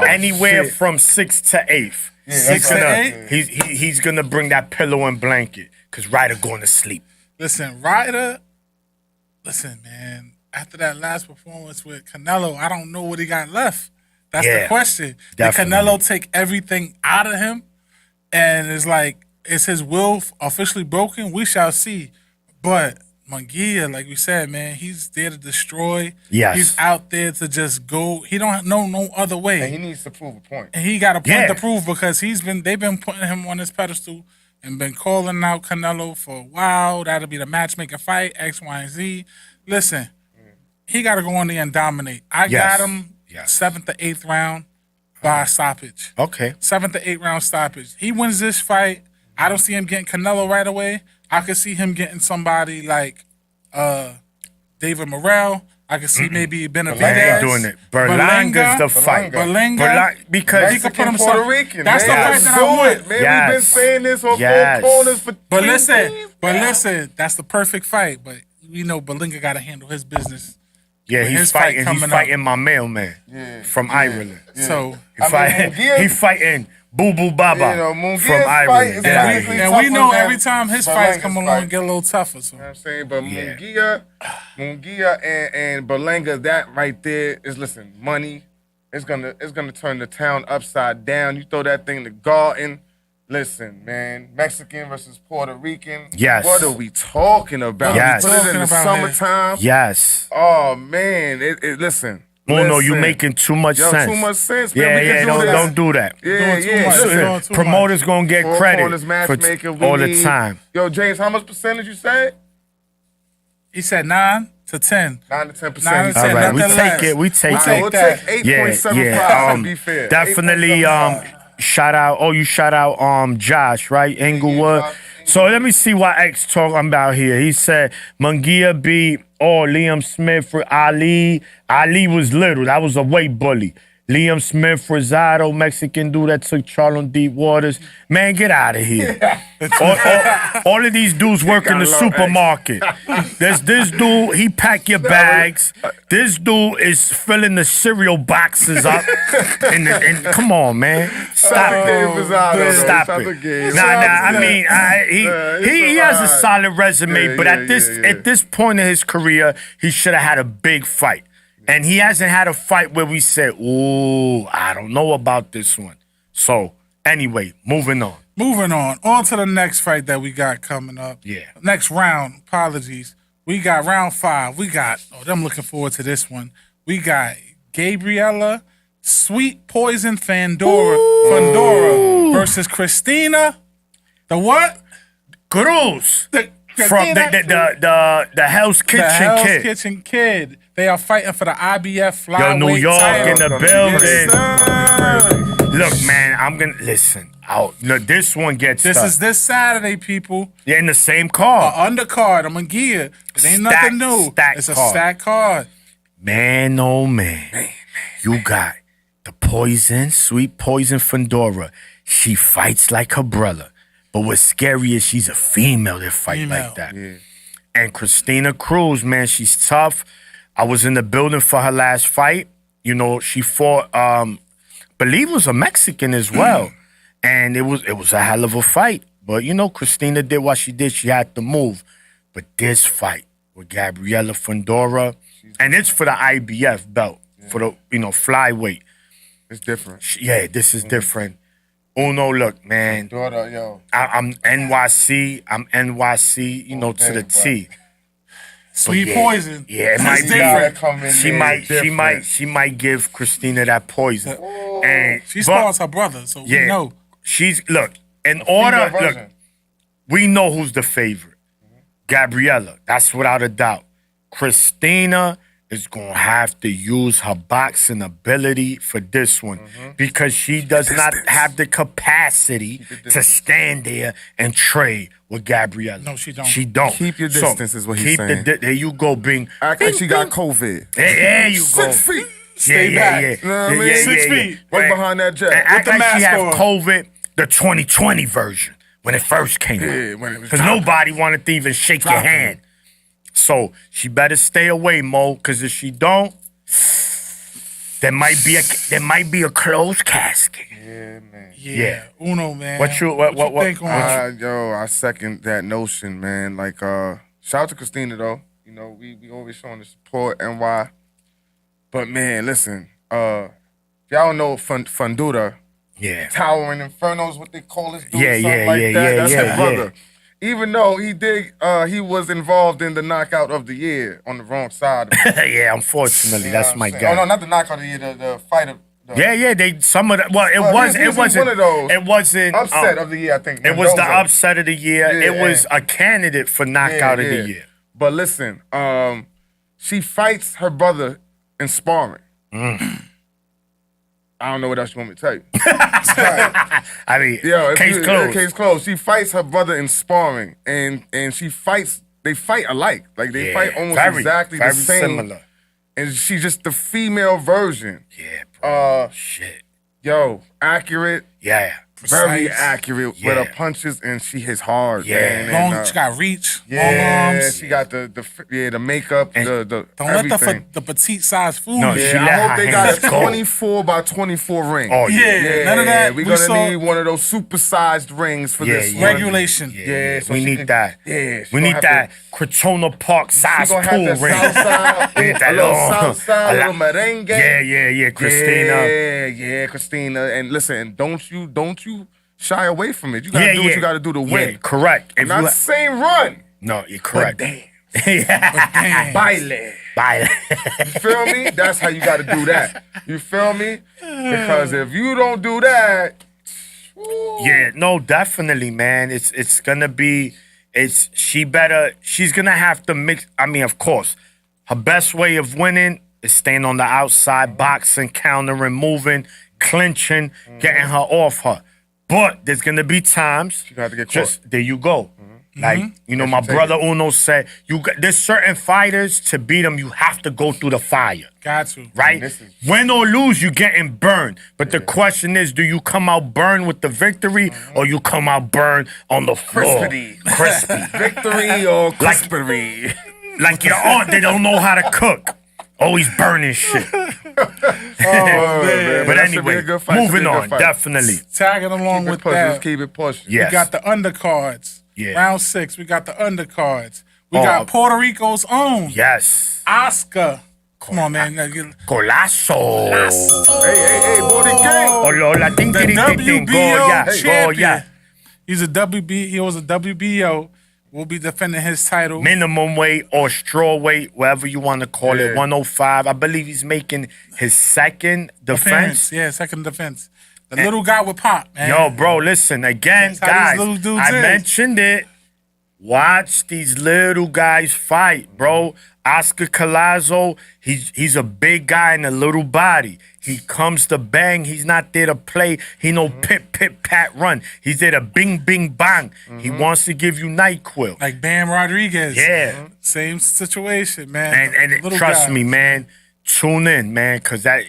anywhere shit. from 6th to 8th. Yeah, He's that's to right. eight? He's gonna bring that pillow and blanket because Ryder going to sleep. Listen, Ryder. Listen, man. After that last performance with Canelo, I don't know what he got left. That's Yeah, the question. definitely. Did Canelo take everything out of him? And it's like, is his will officially broken? We shall see. But Munguia, like we said, man, he's there to destroy. Yes. He's out there to just go. He don't know no other way. And he needs to prove a point. And he got a point Yeah. to prove because they've been putting him on his pedestal and been calling out Canelo for a while. That'll be the matchmaking fight, X, Y, and Z. Listen, he got to go in there and dominate. I Yes. got him Yes. 7th to 8th round by stoppage. Okay. 7th to 8th round stoppage. He wins this fight. I don't see him getting Canelo right away. I could see him getting somebody like David Morrell. I could see maybe Berlanga Benavidez. Doing it. Berlanga's the fight. Berlanga. Because He could put Mexican, himself- Puerto Rican. That's man. the fight Let's that I do want. it, man. Yes. We've been saying this on Yes. four corners for But 3 listen, days. that's the perfect fight. But we know Berlinga got to handle his business. yeah, With he's his fight fighting. He's coming up. fighting my mailman from Ireland. So, He fighting Boo Boo Baba You know, Munguia's from fight Ireland. is Get outta basically here. and we tougher know than every time his fights Berlanga's come along fight. and get a little tougher. So You know what I'm saying? But Yeah. Munguia and Berlanga, that right there is, listen, money. It's gonna turn the town upside down. You throw that thing to Garden. Listen, man, Mexican versus Puerto Rican. Yes. What are we talking about? Yes. We put it in Talking the about summertime. Yes. Oh man, listen. Oh no, you listen. making too much Yo, sense. too much sense, man. Yeah, We can yeah. do Don't this. don't do that. Yeah, Doing too yeah. much. Listen, Doing too Promoters gonna get Four credit corners matchmaker, we all the need- time. Yo, James, how much percentage you said? he said 9 to 10. 9 to 10%. 9 to He 10. All right, we nothing take less. it. We take We'll it. take We'll that. take Yeah, 8.75 to be yeah. fair. Definitely. 8.75. Shout out. Oh, you shout out. Josh, right? Inglewood. So let me see what X talking about here. He said Munguia beat Liam Smith for Ali. Ali was little. That was a weight bully. Liam Smith, Rosado, Mexican dude that took Charlo Deep Waters. Man, get out of here. all of these dudes work in the supermarket. There's this dude, he pack your bags. This dude is filling the cereal boxes up. And come on, man. Stop it. Stop it. Nah, I mean, he has a solid resume, but at this point in his career, he should have had a big fight. And he hasn't had a fight where we said, ooh, I don't know about this one. So, anyway, moving on. Moving on. On to the next fight that we got coming up. Yeah. Next round, apologies. We got round 5. I'm looking forward to this one. We got Gabriella Sweet Poison Fundora versus Christina. The what? Cruz. From the Hell's Kitchen the Hell's Kid. Kitchen Kid. They are fighting for the IBF flyweight New York title. in the building. Look, man, I'm gonna listen. This one gets This stuck. is this Saturday, people. Yeah, in the same car. Undercard. I'm gonna give you. It ain't nothing new. It's a stacked card. Man, oh man. You got the Sweet Poison Fundora. She fights like her brother. But what's scary is she's a female that fight like that. Yeah. And Christina Cruz, man, she's tough. I was in the building for her last fight. You know, she fought, believe it was a Mexican as well. And it was a hell of a fight. But, you know, Christina did what she did. She had to move. But this fight with Gabriella Fundora, and it's for the IBF belt, for the, flyweight. It's different. This is different. Uno, look, man. Daughter, yo. I'm NYC. I'm NYC, to the T. Sweet poison. Yeah, it might be. She might give Christina that poison. And she spawns her brother, so we know. We know who's the favorite. Gabriella. That's without a doubt. Christina is going to have to use her boxing ability for this one because she does not have the capacity to stand there and trade with Gabriella. No, she don't. She don't. Keep your distance is what he's saying. There you go, Bing. Act like she got COVID. There you go. 6 feet. Stay back. You know what I mean? 6 feet. Right behind that jet. And act the like she mask had on. COVID, the 2020 version, when it first came out. Because nobody wanted to even shake your hand. So she better stay away, Mo, because if she don't, there might be a closed casket. Yeah, man. Yeah. Uno, man. What you think on? I second that notion, man. Like, shout out to Christina though. You know, we always showing the support and why. But man, listen, if y'all know Fundura, Towering Inferno's what they call this dude, That's his brother. Even though he was involved in the knockout of the year on the wrong side. Yeah, unfortunately, that's my guy. Oh no, not the knockout of the year, the fight of. It wasn't one of those. It wasn't upset of the year, I think. It was the upset of the year. It was a candidate for knockout of the year. But listen, she fights her brother in sparring. I don't know what else you want me to tell you. I mean, case closed. She fights her brother in sparring, and they fight alike. Like, they fight almost exactly the same. Similar. And she's just the female version. Yeah, bro. Shit. Yo, accurate. Yeah. Very accurate with her punches, and she hits hard. Yeah, man. She got reach. Yeah, long arms. She got the makeup, and the don't everything. let the petite size fool. No, you. I hope they got a 24 by 24 ring. Oh yeah, none of that. We're gonna need one of those supersized rings for this one. Regulation. Yeah, so we need that. Yeah, we need that Crotona Park size pool ring. We need that little south side, little merengue. Yeah, Christina. Yeah, Christina. And listen, don't you shy away from it. You gotta do what you gotta do to win. Correct. I'm not saying run. No, you're correct. But damn. Baile. You feel me? That's how you gotta do that. You feel me? Because if you don't do that, definitely, man. It's gonna be she's gonna have to mix. I mean, of course, her best way of winning is staying on the outside, boxing, countering, moving, clinching, getting her off her. But there's gonna be times. You got to get caught. Just there you go. Like my you take brother Uno said, there's certain fighters to beat them. You have to go through the fire, Got to. right? this is- Win or lose, you getting burned. But the question is, do you come out burned with the victory, or you come out burned on the floor, crispy, Victory or crispery. like your aunt? They don't know how to cook. Always burning shit. man. But That should be anyway, a good fight. Should be moving a good on, fight. definitely. Tagging along Keep it with pushing. that. Let's keep it pushing. Yes. We got the undercards. Yeah. Round 6, we got the undercards. We Oh. got Puerto Rico's own Yes. Oscar. Come on, man. Golazo. Hey, Morty Gang. Hola, ding, The ding, ding, ding. Go, yeah. WBO Go, champion. yeah. He was a WBO. Will be defending his title. Minimum weight or straw weight, whatever you want to call it, Yeah. 105. I believe he's making his second Appearance. defense. Yeah, second defense. The little guy with pop, man. Yo, bro, listen, again, That's how these guys, little dudes I is. mentioned it. Watch these little guys fight, bro. Oscar Collazo, he's a big guy in a little body. He comes to bang. He's not there to play. He no pit, pit, pat, run. He's there to bing, bing, bang. He wants to give you NyQuil. Like Bam Rodriguez. Yeah. Same situation, man. And Little trust guy. me, man, tune in, man, because that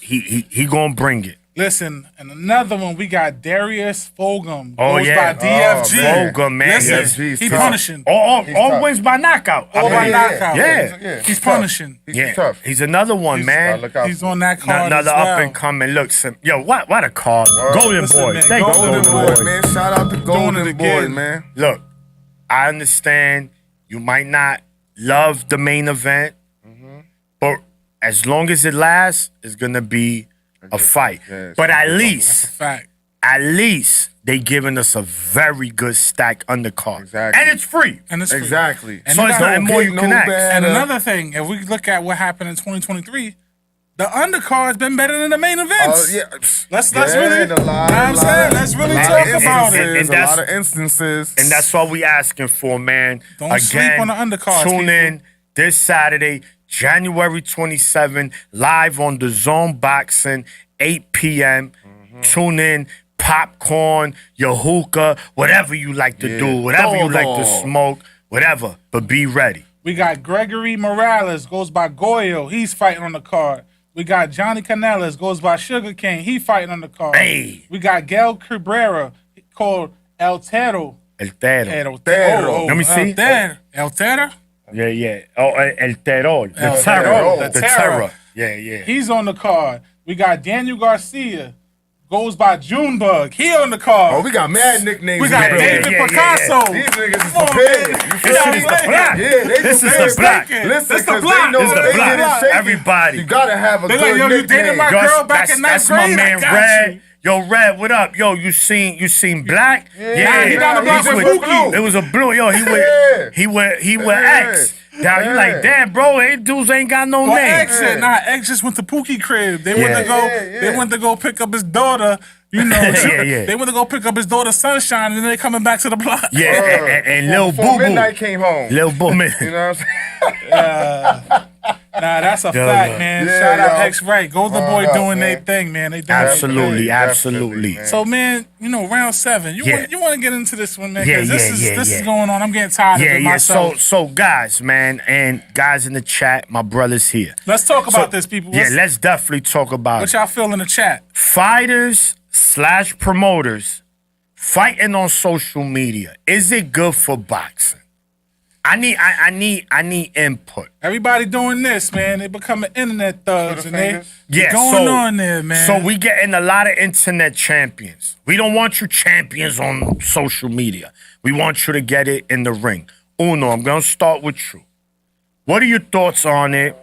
he gonna bring it. Listen, and another one, we got Darius Fulgham. Oh, goes yeah. by DFG. Oh, man. Fulgham, man. Listen, DFG 's he tough. punishing. All tough. wins by knockout. All by yeah, knockout. yeah. He's tough. punishing. He's Yeah, tough. he's another one, man. Look out. He's on that card Another as well. up and coming. Look, yo, what a card. Golden Listen, Boy. man, Thank you, Golden Golden Boy. Boy, man. Shout out to Doing Golden it Boy, again. man. Look, I understand you might not love the main event, but as long as it lasts, it's gonna be a fight. yes. But at Fact. least they giving us a very good stack undercard, Exactly. and it's free. And it's free. Exactly. And So you it's got- nothing more you no can ask. bad, And another thing, if we look at what happened in 2023, the undercard's been better than the main events. yeah. Let's Yeah, really, and a lot, know what I'm saying? Let's really a lot talk of about it. And instances, a that's- lot of instances. And that's all we asking for, man. Don't sleep on the undercards, Tune people. in this Saturday, January 27, live on the Zone Boxing, 8 p.m. Tune in, popcorn, your hookah, whatever you like to do, whatever you like to Todo. smoke, whatever. But be ready. We got Gregory Morales, goes by Goyo. He's fighting on the card. We got Johnny Canellas, goes by Sugar Cane. He fighting on the card. Hey. We got Gail Cabrera, called El Tero. El Tero. Tero. Let me see. El Tero? Yeah. Oh, El Terror. The El Terror. Terror. The The Terror. Yeah. He's on the card. We got Daniel Garcia, goes by Junebug. He on the card. Oh, we got mad nicknames. We in got the building. David yeah, Picasso. These niggas is Come on, prepared. man. You You feel know me? what I'm saying? Yeah, they This is prepared. the block. Listen, This the 'cause block. they know This if the they block. get it shaky, Everybody. You gotta have a They good like, yo, you nickname. dated my girl back in ninth that's my grade. man I got Red. you. Yo, Red, what up? Yo, you seen Black? Yeah, he down the block just with went Pookie. blue. It was a blue. Yo, he went Yeah. X. Now you Yeah. like, damn, bro, dudes ain't got no Well, name. X, X just went to Pookie crib. They went to go. Yeah. They went to go pick up his daughter. You know, Yeah. they went to go pick up his daughter Sunshine, and then they coming back to the block. Yeah, and Lil Before Boo Boo. midnight came home. Lil Boo Man. You know what I'm saying? Nah, that's a Yo, fact, yo. man. Yeah, Shout out yo. X Right. Golden Boy up, doing their man. thing, man. They doing Absolutely, Definitely, absolutely. man. So, man, you know, round 7. You Yeah. want to get into this one, man? Yeah, Because this yeah, is yeah. going on. I'm getting tired of it Yeah. myself. So guys, man, and guys in the chat, my brothers here. Let's talk about So- this, people. Yeah, let's definitely talk about What it. y'all feel in the chat? Fighters / promoters fighting on social media. Is it good for boxing? I need input. Everybody doing this, man. They becoming internet thugs, and they fingers? Yeah, going so, on there, man. So we getting a lot of internet champions. We don't want you champions on social media. We want you to get it in the ring. Uno, I'm gonna start with you. What are your thoughts on it?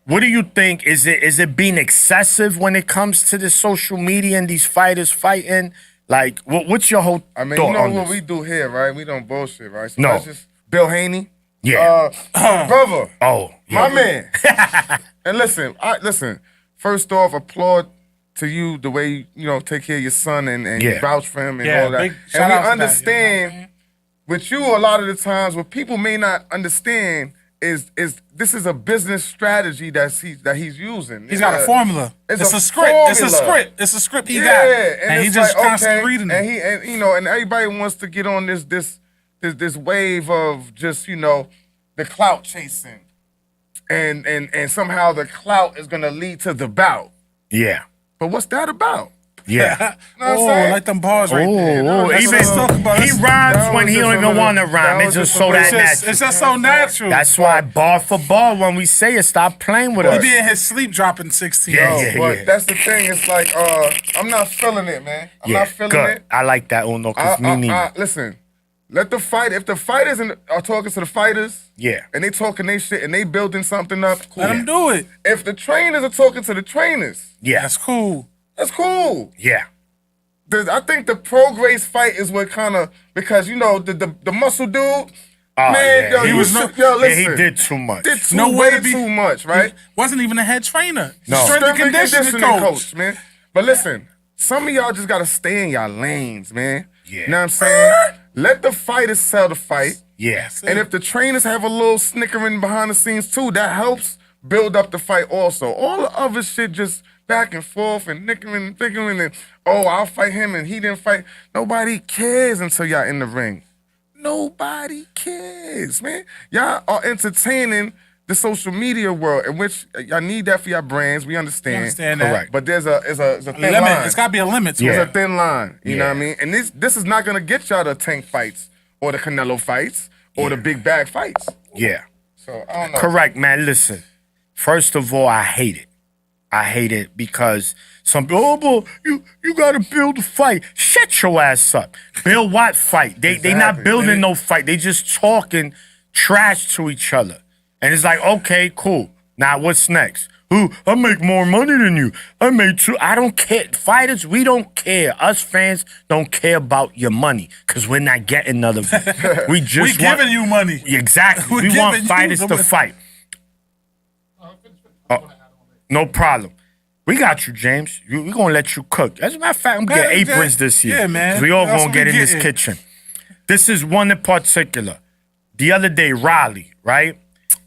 What do you think? Is it being excessive when it comes to the social media and these fighters fighting? Like, what's your whole I mean, thought you know on what this? we do here, right? We don't bullshit, right? So No. that's just Bill Haney. Yeah. Brother, Oh, my yeah. man. And listen. First off, applaud to you the way you take care of your son and you Yeah. vouch for him and Yeah, all that. big And shout we out to that, understand with you a lot of the times what people may not understand is this is a business strategy that he's using. He's got a formula. It's It's a a script. It's a formula. script. It's a script he got. Yeah, And he it's just like, constantly okay, reading and it. he and and everybody wants to get on this wave of just the clout chasing, and somehow the clout is gonna lead to the bout. Yeah. But what's that about? Yeah. You know what I'm Oh, saying? like them bars right there. Oh, That's what I'm talking about. he It's- rhymes that when was he just don't a even little- want to rhyme. that It's was just just so a that It's little- just, natural. it's just so natural. That's why bar for bar, when we say it, stop playing with he us. be in his sleep dropping 16. Yeah, Oh, yeah. But that's the thing. It's like I'm not feeling it, man. I'm Yeah, not feeling good. it. I like that, Uno, because me neither. Listen, let the fight. If the fighters are talking to the fighters, Yeah. and they talking they shit and they building something up, cool. Let him do it. If the trainers are talking to the trainers, Yeah. That's cool. that's cool. Yeah. I think the Pro Grace fight is what kind of because the muscle dude, Oh, man, yeah. yo, He you was should- no- yo, listen, Yeah, he did too much. did too, No way way to be- too much, right? Wasn't even a head trainer. No. Strength and conditioning coach. man. But listen, some of y'all just gotta stay in y'all lanes, man. Yeah. You know what I'm saying? Let the fighters sell the fight. Yeah. And if the trainers have a little snickering behind the scenes too, that helps build up the fight also. All the other shit just back and forth and nickering and I'll fight him and he didn't fight. Nobody cares until y'all in the ring. Nobody cares, man. Y'all are entertaining the social media world, in which y'all need that for your brands. We understand. You understand that. Correct. But there's a thin Limit. line. It's got to be a limit to Yeah. it. There's a thin line. You know Yeah. what I mean? And this is not gonna get y'all the Tank fights or the Canelo fights or the big bag fights. Yeah. So I don't know. Correct, man. Listen, first of all, I hate it. I hate it because some people, oh, boy, you gotta build a fight. Shut your ass up. Build what fight? They not Exactly. building no fight. They just talking trash to each other. And it's like, okay, cool. Now what's next? Ooh, I make more money than you. I made two. I don't care. Fighters, we don't care. Us fans don't care about your money because we're not getting none of it. We just We giving you money. Exactly. We're We want giving you fighters the to money. fight. No problem. We got you, James. We're going to let you cook. As a matter of fact, I'm going to Man, get aprons this year. yeah, man. 'Cause we all That's going what to get we in this getting. kitchen. This is one in particular. The other day, Raleigh, right?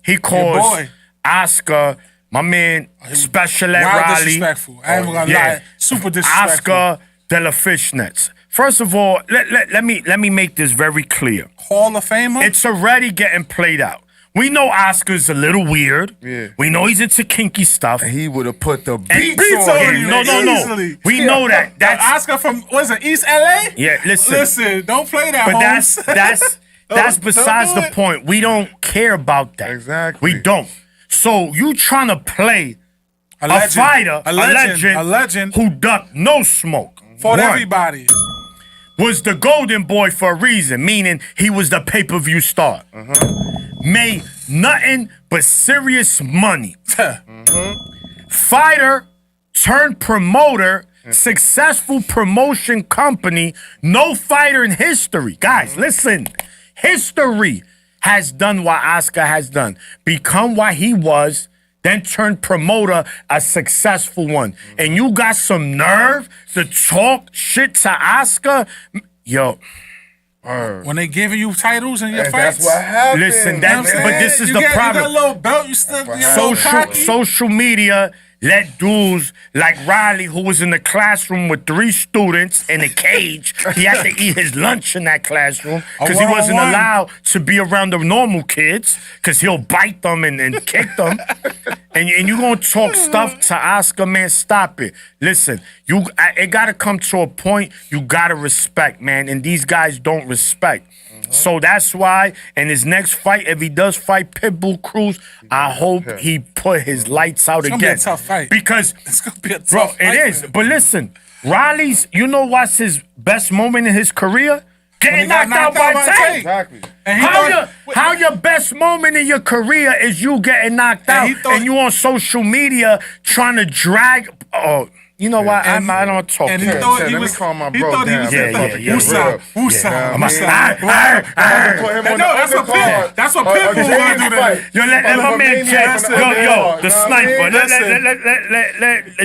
He calls boy. Oscar, my man, special at Wild Raleigh. disrespectful. I ain't even gonna Yeah. lie. Super disrespectful. Oscar de la Fishnets. First of all, let me make this very clear. Hall of Famer. It's already getting played out. We know Oscar's a little weird. Yeah. We know he's into kinky stuff. He would have put the And- beats on you. No, easily. We know that. That's That's Oscar from was it East LA? yeah. Listen, Listen, don't play that. but Holmes. that's Don't besides do the it. point. We don't care about that. Exactly. We don't. So you trying to play a a fighter, a legend, who ducked no smoke. fought One, everybody. was the golden boy for a reason, meaning he was the pay-per-view star. Made nothing but serious money. Fighter turned promoter, successful promotion company, no fighter in history. Guys, listen. History has done what Oscar has done. Become what he was, then turned promoter, a successful one. And you got some nerve to talk shit to Oscar? Yo, When they giving you titles in your And fights. that's what happened. Listen, You know what that's- I'm but saying? this is You the got, problem. You got a little belt. You still you got a little cocky. social media let dudes like Riley, who was in the classroom with 3 students in a cage. He had to eat his lunch in that classroom because he wasn't one-on-one. allowed to be around the normal kids because he'll bite them and kick them. and you gonna talk stuff to Oscar, man? Stop it. Listen, it gotta come to a point you gotta respect, man. And these guys don't respect. So that's why in his next fight, if he does fight Pitbull Cruz, I hope he put his lights out It's again. gonna be a tough fight. Because, It's gonna be a tough bro, fight. it is. man. But listen, Riley's, you know what's his best moment in his career? When Getting he got knocked out by Tank. Exactly. And he How your best moment in your career is you getting knocked And out he thought- and you on social media trying to drag? Oh, you know what? And- I don't talk. and he to thought Let he me was. calm my He bro thought he down. was Yeah, in yeah, the yeah. Woosah, Woosah. Yeah, I'm man. sorry. Put him on No, the that's what undercard. Pit. That's what A Pitbull James wanna do. fight. Yo, let On my the man maniac James. on the Yo, undercard. the Know what I sniper. mean?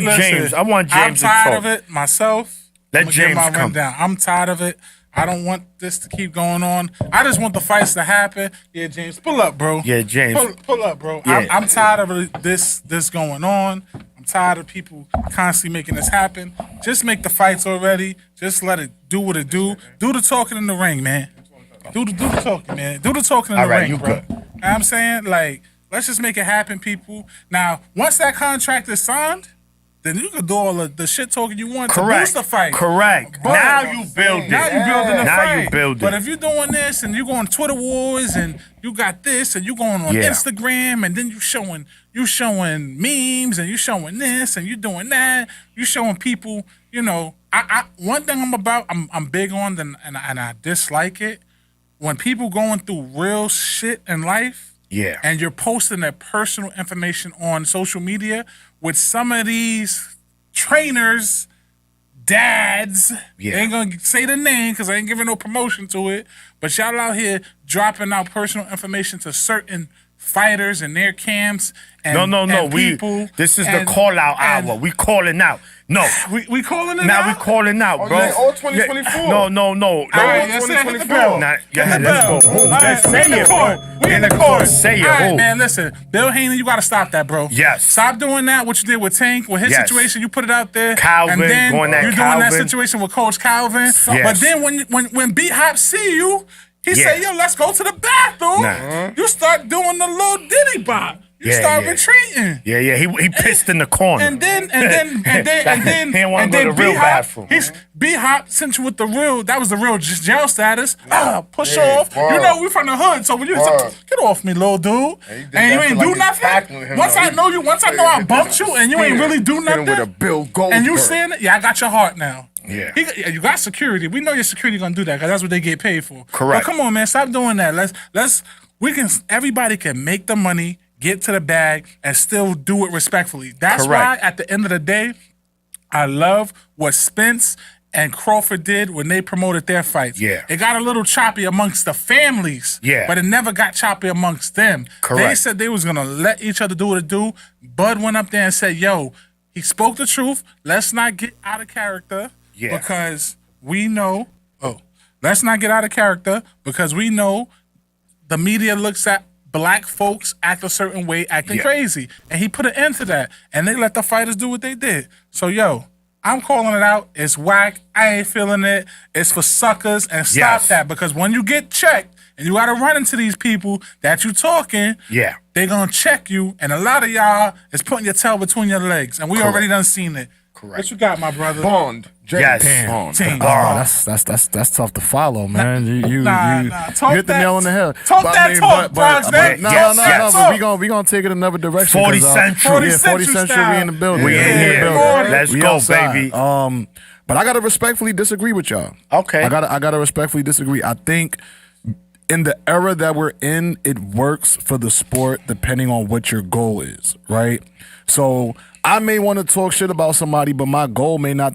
Let James. I want James I'm to tired talk. of it myself. Let I'ma give James my come. rundown. I'm tired of it. I don't want this to keep going on. I just want the fights to happen. Yeah, James, pull up, bro. Yeah, James. Pull up, bro. Yeah. I'm tired of this going on. I'm tired of people constantly making this happen. Just make the fights already. Just let it do what it do. Do the talking in the ring, man. Do the talking, man. Do the talking in All the right, ring, you bro. good. You know what I'm saying? Like, let's just make it happen, people. Now, once that contract is signed, then you can do all the shit talking you want to boost the fight. Correct. But- Now you build it. Now you building the Now fight. you build it. But if you're doing this and you go on Twitter wars and you got this and you going on Yeah. Instagram and then you showing memes and you showing this and you doing that, you showing people, you know, I one thing I'm big on and I dislike it when people going through real shit in life. Yeah. And you're posting their personal information on social media with some of these trainers, dads. Yeah. I ain't gonna say the name because I ain't giving no promotion to it. But y'all out here dropping out personal information to certain fighters and their camps. And, No. and people. This is and- the call out and hour. We calling out. No. We calling it Now out? we calling out, Oh, bro. yeah, all 2024. No. All right, yes, sir. Hit the bell. Nah, Hit yeah, the let's bell. go. All right, Say we in the it, court. bro. We in the court. Say it, All right, who? man, listen. Bill Haney, you got to stop that, bro. Yes. Stop doing that, what you did with Tank, with his Yes. situation, you put it out there. Calvin, and then going at you're doing that Calvin. situation with Coach Calvin. Yes. But then when B-Hop see you, he Yeah. say, yo, let's go to the bathroom. Nah. You start doing the little Diddy bop. You start retreating. Yeah. He pissed in the corner. And then He didn't wanna go to the real bathroom. B-Hop sent you with the real, that was the real jail status. Push Yeah, off. word. You know we from the hood, so when you Word. get off me, little dude. he did And that you shit ain't like do he nothing. tackling him, Once though. I know I bumped you and you ain't really do Hit him nothing. with a Bill Goldberg. And you saying it? Yeah, I got your heart now. Yeah. You got security. We know your security gonna do that because that's what they get paid for. Correct. But come on, man, stop doing that. Everybody can make the money, get to the bag, and still do it respectfully. That's Correct. why at the end of the day, I love what Spence and Crawford did when they promoted their fights. Yeah. It got a little choppy amongst the families. Yeah. But it never got choppy amongst them. Correct. They said they was gonna let each other do what it do. Bud went up there and said, yo, he spoke the truth. Let's not get out of character. Yeah. Because we know, let's not get out of character because we know the media looks at black folks act a certain way, acting crazy. And he put an end to that. And they let the fighters do what they did. So, yo, I'm calling it out. It's whack. I ain't feeling it. It's for suckers. And stop Yes. that. Because when you get checked and you got to run into these people that you talking, Yeah. they going to check you. And a lot of y'all is putting your tail between your legs. And we already done seen it. Correct. What you got, my brother? Bond. Yes. James Bond. Team. Oh, that's tough to follow, man. You Talk hit the that- nail on the head. talk But that talk, Bronx, man. no, Yes, no, yes. no. But we gonna take it another direction. 40 'cause, Central. Yeah, 40 Central Central. We in the style. building. We in the here. building. Let's We go, outside. baby. But I gotta respectfully disagree with y'all. Okay. I gotta respectfully disagree. I think in the era that we're in, it works for the sport depending on what your goal is, right? So I may want to talk shit about somebody, but my goal may not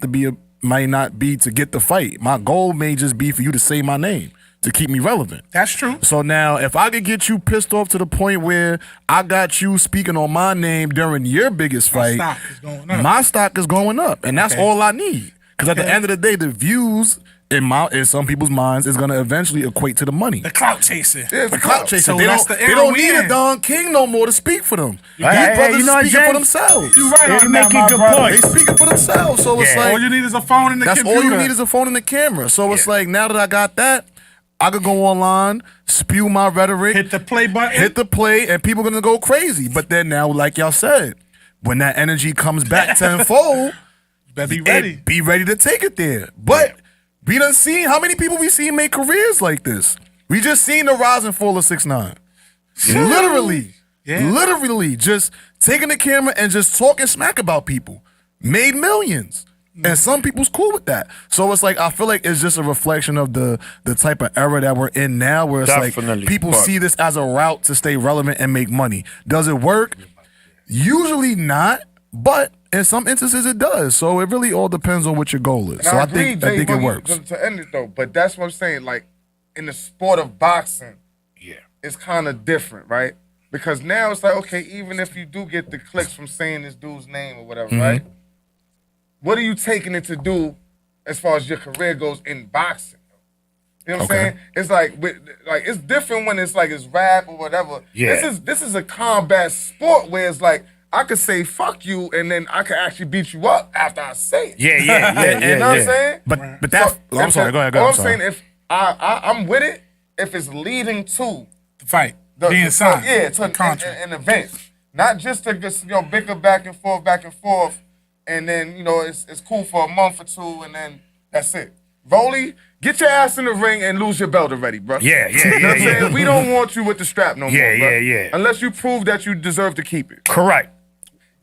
be to get the fight. My goal may just be for you to say my name to keep me relevant. That's true. So now, if I could get you pissed off to the point where I got you speaking on my name during your biggest fight, stock is going up. my stock is going up, and that's Okay. all I need. Because at the Okay. end of the day, the views in some people's minds is going to eventually equate to the money. The clout chasing. Yeah, The clout chaser. So they that's don't, the they era don't we need in. a Don King no more to speak for them. These Hey, brothers you know what, speaking for James? themselves. You right They on that, making my good brother. points. They speaking for themselves. So it's Yeah. like All you need is a phone and a that's computer. all you need is a phone and a camera. So it's like now that I got that, I could go online, spew my rhetoric, Hit the play button. hit the play, and people gonna go crazy. But then now, like y'all said, when that energy comes back tenfold, Better be ready. be ready to take it there. But we done seen how many people we seen make careers like this. We just seen the rise and fall of 6ix9ine. Literally, Yeah. literally, just taking the camera and just talking smack about people, made millions. And some people's cool with that. So it's like I feel like it's just a reflection of the type of era that we're in now, where it's Definitely. like people But- see this as a route to stay relevant and make money. Does it work? Usually not, but in some instances it does. So it really all depends on what your goal is. And So I agree, think Jay it Boogie, works. To end it though, but that's what I'm saying. Like in the sport of boxing, Yeah. it's kind of different, right? Because now it's like, okay, even if you do get the clicks from saying this dude's name or whatever, right? What are you taking it to do as far as your career goes in boxing? You know what I'm saying? It's like it's different when it's like it's rap or whatever. Yeah. This is a combat sport where it's like I could say fuck you and then I could actually beat you up after I say it. Yeah. You know what I'm saying? But that's. I'm sorry. Go ahead. All I'm I'm sorry. saying, if I'm with it, if it's leading to The fight. the Being signed. yeah, to contract. an event, not just to just bicker back and forth, and then it's cool for a month or two, and then that's it. Rolly, get your ass in the ring and lose your belt already, bro. Yeah. You know what I'm saying? We don't want you with the strap no more, bro. Yeah. Unless you prove that you deserve to keep it. Correct.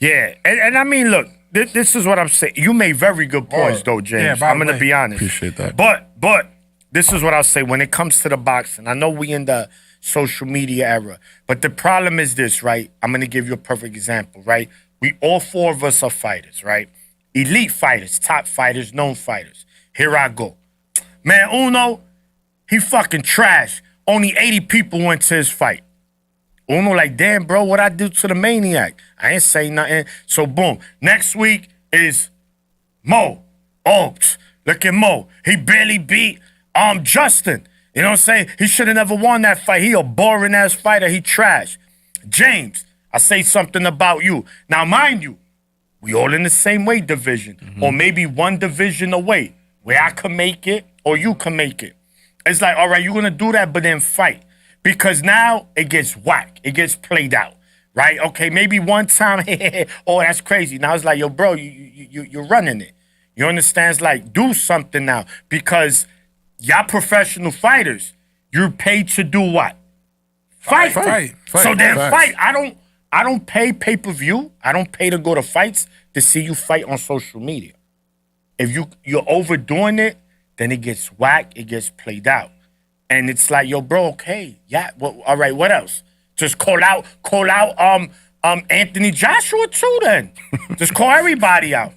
Yeah, and I mean, look, this is what I'm saying. You made very good points, though, James. Yeah, by I'm the gonna way. be honest. Appreciate that. But this is what I'll say when it comes to the boxing. I know we in the social media era, but the problem is this, right? I'm gonna give you a perfect example, right? We all four of us are fighters, right? Elite fighters, top fighters, known fighters. Here I go. Man, Uno, he fucking trash. Only 80 people went to his fight. Uno like, damn, bro, what I do to the maniac? I ain't say nothing. So, boom. Next week is Mo. Oh, look at Mo. He barely beat Justin. You know what I'm saying? He should have never won that fight. He a boring-ass fighter. He trash. James, I say something about you. Now, mind you, we all in the same weight division, or maybe one division away, where I can make it or you can make it. It's like, all right, you're gonna do that, but then fight. Because now it gets whack. It gets played out, right? Okay, maybe one time, oh, that's crazy. Now it's like, yo, bro, you're running it. You understand? It's like, do something now. Because y'all professional fighters, you're paid to do what? Fight. So then Facts. fight. I don't pay pay-per-view. I don't pay to go to fights to see you fight on social media. If you're overdoing it, then it gets whack, it gets played out. And it's like, yo, bro, okay, yeah, well, all right, what else? Just call out Anthony Joshua too then. Just call everybody out.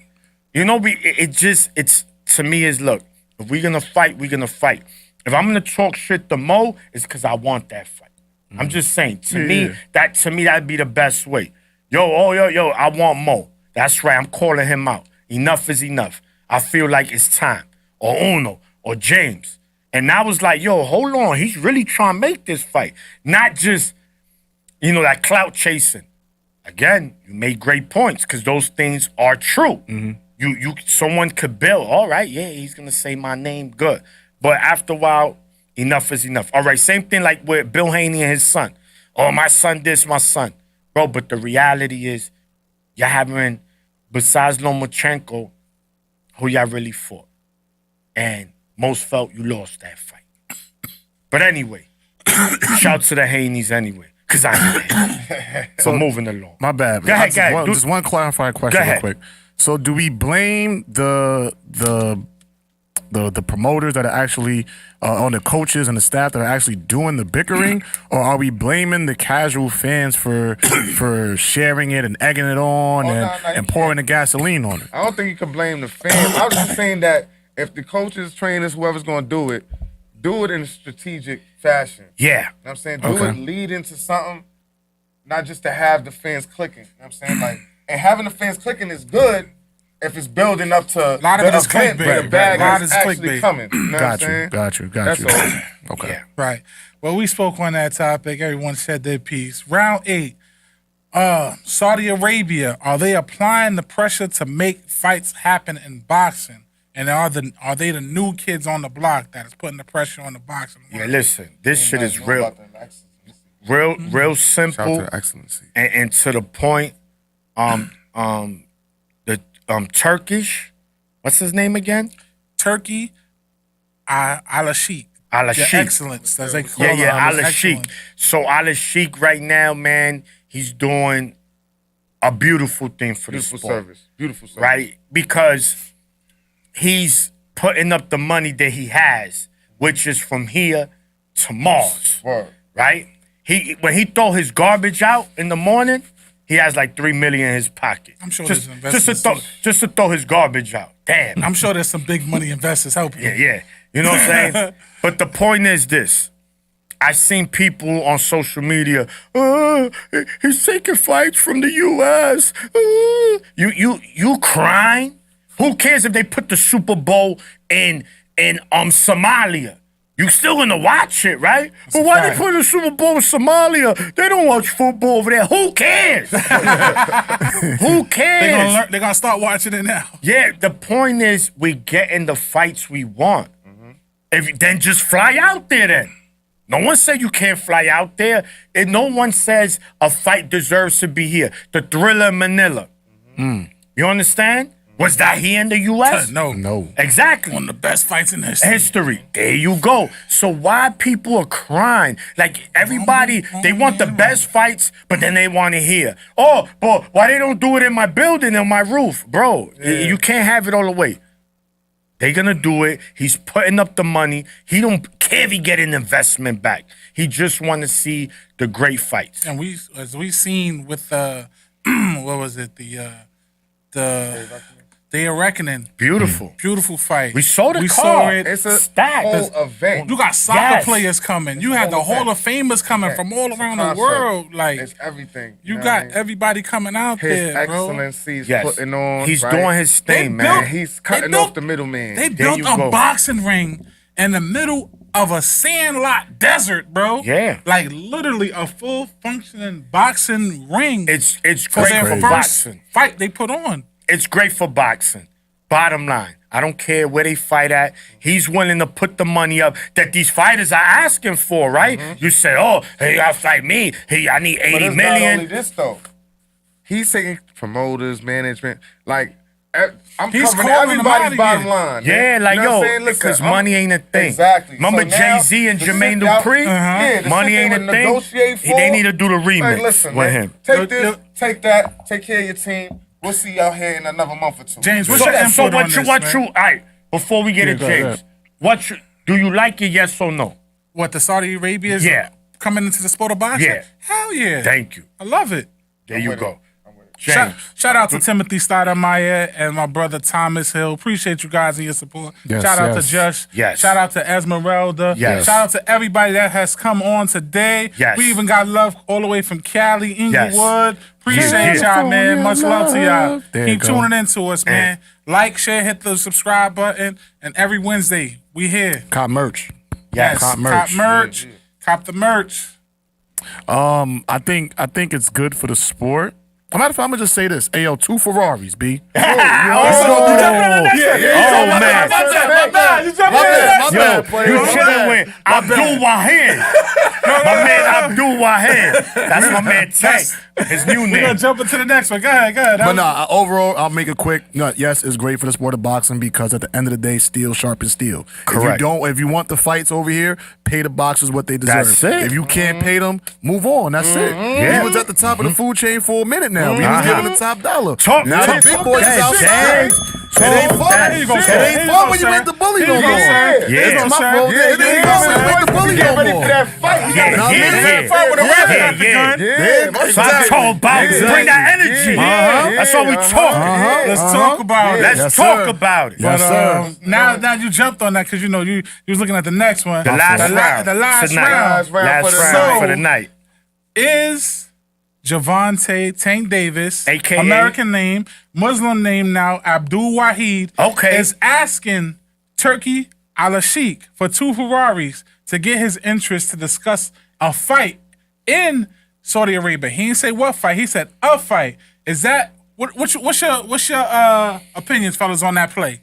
You know, it's to me is, look, if we're gonna fight, we're gonna fight. If I'm gonna talk shit to Mo, it's because I want that fight. I'm just saying, to me, that'd be the best way. Yo, I want Mo. That's right, I'm calling him out. Enough is enough. I feel like it's time. Or Uno, or James. And I was like, yo, hold on. He's really trying to make this fight. Not just, that clout chasing. Again, you made great points because those things are true. Someone could build, all right, yeah, he's going to say my name, good. But after a while, enough is enough. All right, same thing like with Bill Haney and his son. Oh, my son this, my son. Bro, but the reality is, y'all haven't, besides Lomachenko, who y'all really fought. And most felt you lost that fight. But anyway, shout to the Haneys anyway, because I So moving along. My bad. Go ahead. Just one clarifying question real quick. So do we blame the promoters that are actually on the coaches and the staff that are actually doing the bickering, or are we blaming the casual fans for sharing it and egging it on and pouring the gasoline on it? I don't think you can blame the fans. I was just saying that if the coaches, trainers, whoever's going to do it in a strategic fashion. Yeah. You know what I'm saying? Do it lead into something, not just to have the fans clicking. You know what I'm saying? Like, and having the fans clicking is good if it's building up to A lot of it is event, clickbait. where the bag A lot is is actually clickbait. coming. You know what I'm saying? Got you. That's all. Okay. Yeah. Right. Well, we spoke on that topic. Everyone said their piece. Round 8. Saudi Arabia, are they applying the pressure to make fights happen in boxing? And are they the new kids on the block that is putting the pressure on the boxing? Yeah, listen, this shit is Know real, about the excellency. real Shout out simple to the excellency. and to the point. The Turkish, what's his name again? Turkey, Ala Sheikh. Ala The Sheikh. excellence, as they call Yeah, it. Ala Sheikh. So Ala Sheikh right now, man, he's doing a beautiful thing for Beautiful the sport. service. Beautiful service. Right? Because he's putting up the money that he has, which is from here to Mars. Word. Right? When he throw his garbage out in the morning, he has like $3 million in his pocket. I'm sure just, there's just to investors. throw, just to throw his garbage out. Damn. I'm sure there's some big money investors helping. Yeah. You know what I'm saying? But the point is this. I've seen people on social media, he's taking fights from the U.S. You crying? Who cares if they put the Super Bowl in Somalia? You still gonna watch it, right? But why they put the Super Bowl in Somalia? They don't watch football over there. Who cares? Who cares? They're gonna start watching it now. Yeah, the point is we getting the fights we want. If then just fly out there then. No one said you can't fly out there. And no one says a fight deserves to be here. The Thriller in Manila. You understand? Was that here in the U.S.? No. Exactly. One of the best fights in history. History. There you go. So why people are crying? Like everybody, they want the best fights, but then they want to hear, oh, but why they don't do it in my building, on my roof? Bro, you can't have it all the way. They gonna do it. He's putting up the money. He don't care if he get an investment back. He just want to see the great fights. And as we seen with what was it? The Day of Reckoning. Beautiful. Beautiful fight. We saw the saw card. it. It's a Stacked. whole event. You got soccer Yes. players coming. You had the Hall of Famers coming from all around the Concert. world. Like It's everything. you know got what I mean? everybody coming out His there, bro. excellency's Yes. putting on. He's right? doing his thing, They man. built- He's cutting built- off the middleman. They There built you a go. boxing ring in the middle of a sandlot desert, bro. Yeah. Like literally a full functioning boxing ring. It's for great their for first boxing. fight they put on. It's great for boxing. Bottom line, I don't care where they fight at. He's willing to put the money up that these fighters are asking for, right? You say, oh, hey, you gotta fight me. Hey, I need But 80 it's not only million. this though. He's taking promoters, management, like I'm He's covering calling them out everybody's of bottom here. line. Yeah, man. like, You know what I'm yo, saying? Listen, because I'm- money ain't a thing. Exactly. Remember So now, Jay-Z and to Jermaine sit out- Dupri? Yeah, to Money sit ain't there a and thing. negotiate for. They need to do the remix Like, listen, with man, him. Take this, take that, take care of your team. We'll see y'all here in another month or two. James, what's So, your so input on what this, you, what man? you, all right, before we get Yeah, into go James, ahead. what you, do you like it, yes or no? What, the Saudi Arabia's Yeah. coming into the sport of boxing? Yeah. Hell yeah. Thank you. I love it. There you go. Shout, James. shout out to Timothy Stoudemire and my brother Thomas Hill. Appreciate you guys and your support. Yes, shout out yes. to Josh. Yes. Shout out to Esmeralda. Yes. Shout out to everybody that has come on today. Yes. We even got love all the way from Cali, Inglewood. Appreciate Yeah. y'all, man. Much love to y'all. There you Keep go. tuning into us, man. Like, share, hit the subscribe button. And every Wednesday, we here. Cop merch. Yes. Cop Cop merch. merch. Cop the merch. I think it's good for the sport. A matter of fact, I'm gonna just say this. Hey, yo, 2 Ferraris, B. Oh, man. You chilling with Abdul Wahid. My man Abdul Wahid. That's my man Tank. His new We're name. going to jump into the next one. Go ahead. But no, overall, I'll make it quick. No, yes, it's great for the sport of boxing because at the end of the day, steel sharpens steel. Correct. If you want the fights over here, pay the boxers what they deserve. That's it. If you can't pay them, move on. That's it. Yeah. He was at the top of the food chain for a minute now. He was given the top dollar. Talk now talk- the big boys is James, outside. James, It ain't fun. that Here you go, It sir. ain't Here you fun go, when you sir. ain't the bully Here no you go, more. sir. Yeah. It's my sir. fault. Yeah, It ain't fun when you ain't the bully no Ready more. for that fight? Yeah, Nah, yeah, man. yeah. Fight with a rapper Yeah, at the yeah. gun. Yeah, So I'm talking about bring that energy. That's what we talking. Let's talk about it. Let's Yes, talk sir. about it. Yes, But sir. now you jumped on that because you know you was looking at the next one. The last round. The last Tonight. round Last for the round night. for the night. is Javante Tank Davis, AKA? American name, Muslim name now, Abdul Wahid. Okay. Is asking Turkey Al-Sheikh for 2 Ferraris to get his interest to discuss a fight in Saudi Arabia. He didn't say what fight. He said a fight. Is that what's your opinions, fellas, on that play?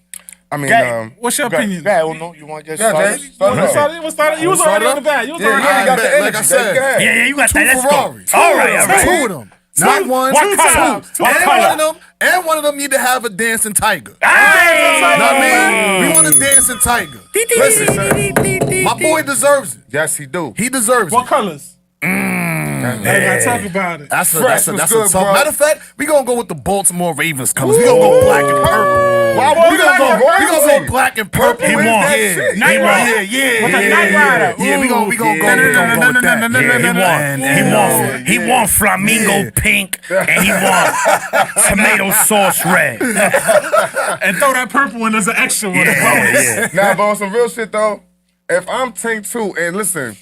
I mean, What's your opinion? Yeah, Uno, you want to get Yeah, started? James, start it off. What's that? You was already on the bat. You was already Yeah, on you the got bat. the like energy. I said. Go ahead. Yeah, you got Two that. Let's go. Ferraris. All right, all right. Two of them. Not one, What two. color? What And color? one of them need to have a dancing tiger. Hey! Know what I mean? We want a dancing tiger. Listen, my boy deserves it. Yes, he do. He deserves What it. colors? Hey, gotta talk about it. That's a Fresh was that's good, a tough. bro. Matter of fact, we gonna go with the Baltimore Ravens colors. We gonna go black and purple. Why We would gonna go. royalty? We gonna go black and purple. He Where's won. that Yeah. shit? Night Yeah, Rider. yeah, With the yeah, Night Rider. Yeah, we gonna go. We gonna go with that. Yeah, he won flamingo pink and he won tomato sauce red. And throw that purple in as an extra one. Yeah. Nah, but on some real shit though, if I'm Tank 2, and listen,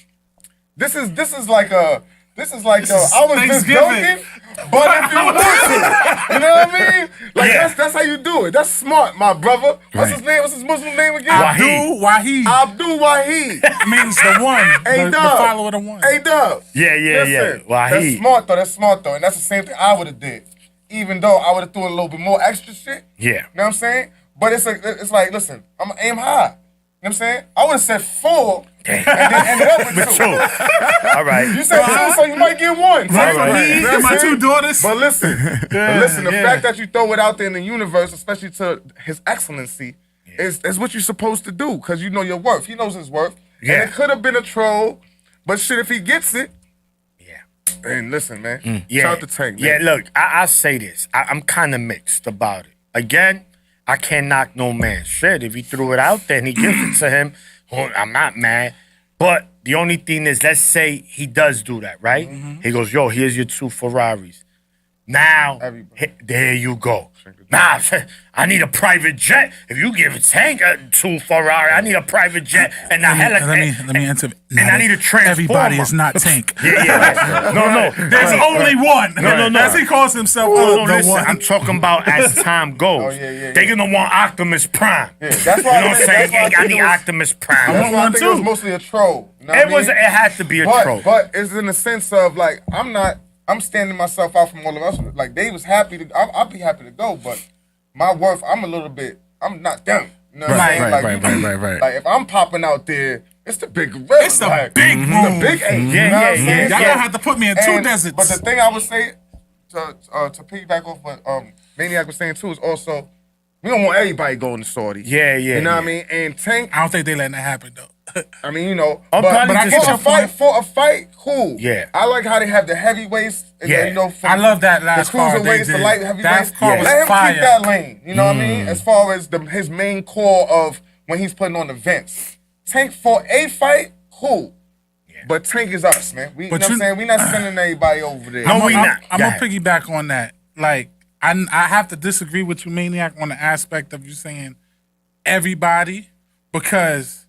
this is like a This is like, This yo, is I was just Thanksgiving. joking, but if you want to, you know what I mean? Like, Yeah. that's how you do it. That's smart, my brother. What's his name? What's his Muslim name again? Wahid. Wahid Abdul Wahid. means the one, Hey, the Dub. follower, the one. Hey, Dub. Yeah. Listen, Wahid. that's smart, though. That's smart, though. And that's the same thing I would have did. Even though I would have threw a little bit more extra shit. Yeah. You know what I'm saying? But it's like, listen, I'm going to aim high. You know what I'm saying? I would have said 4 and then ended up with 2. All right. You said 2, so you might get 1. Right, So, me you know and what my I'm saying? 2 daughters. But listen, the fact that you throw it out there in the universe, especially to His Excellency, is what you're supposed to do because you know your worth. He knows his worth. Yeah. And it could have been a troll, but shit, if he gets it, Yeah. and listen, man. Yeah. Shout out to Tank, man. Yeah, look, I say this. I'm kind of mixed about it. Again, I can't knock no man's shit. If he threw it out there and he gives it to him, well, I'm not mad. But the only thing is, let's say he does do that, right? He goes, yo, here's your 2 Ferraris. Now, there you go. Nah, I need a private jet. If you give Tank a 2 Ferrari, I need a private jet and a helicopter. Let me answer. And I need a transformer. Everybody is not Tank. Yeah. No. There's only one. No. As he calls himself, No, the listen, one. I'm talking about as time goes. yeah. They're gonna want Optimus Prime. Yeah, that's why You know what I'm saying? that's why I need it was- Optimus Prime. That's why I one think it was too. mostly a troll. You know what I mean? It had to be a troll. But it's in the sense of like I'm standing myself out from all of us. Like they was happy to, I'll be happy to go, but my worth, I'm not them. You know what I'm saying? Right, Like, right, you right, be- right, right. Like if I'm popping out there, it's the big gorilla. It's the like, big the room. big eight. Yeah, you know yeah, what I'm saying? Y'all yeah. gonna have to put me in 2 And- deserts. But the thing I would say to piggyback off what Maniac was saying too is also we don't want everybody going to Saudi. Yeah, You know what I yeah. mean? And Tank, I don't think they letting that happen though. I mean, you know, I'm but probably just- for a fight, cool. Yeah. I like how they have the heavyweights. And Yeah. you know, from I love that last the card they cruiserweights, the did. light heavyweights. That card was Let him fire. keep that lane. You know what I mean? As far as his main core of when he's putting on events. Tank for a fight, cool. But Tank is us, man. We, you know But what I'm you- saying? We're not sending everybody over there. No, we not. I'm Go gonna ahead. piggyback on that. Like, I have to disagree with you, Maniac, on the aspect of you saying everybody, because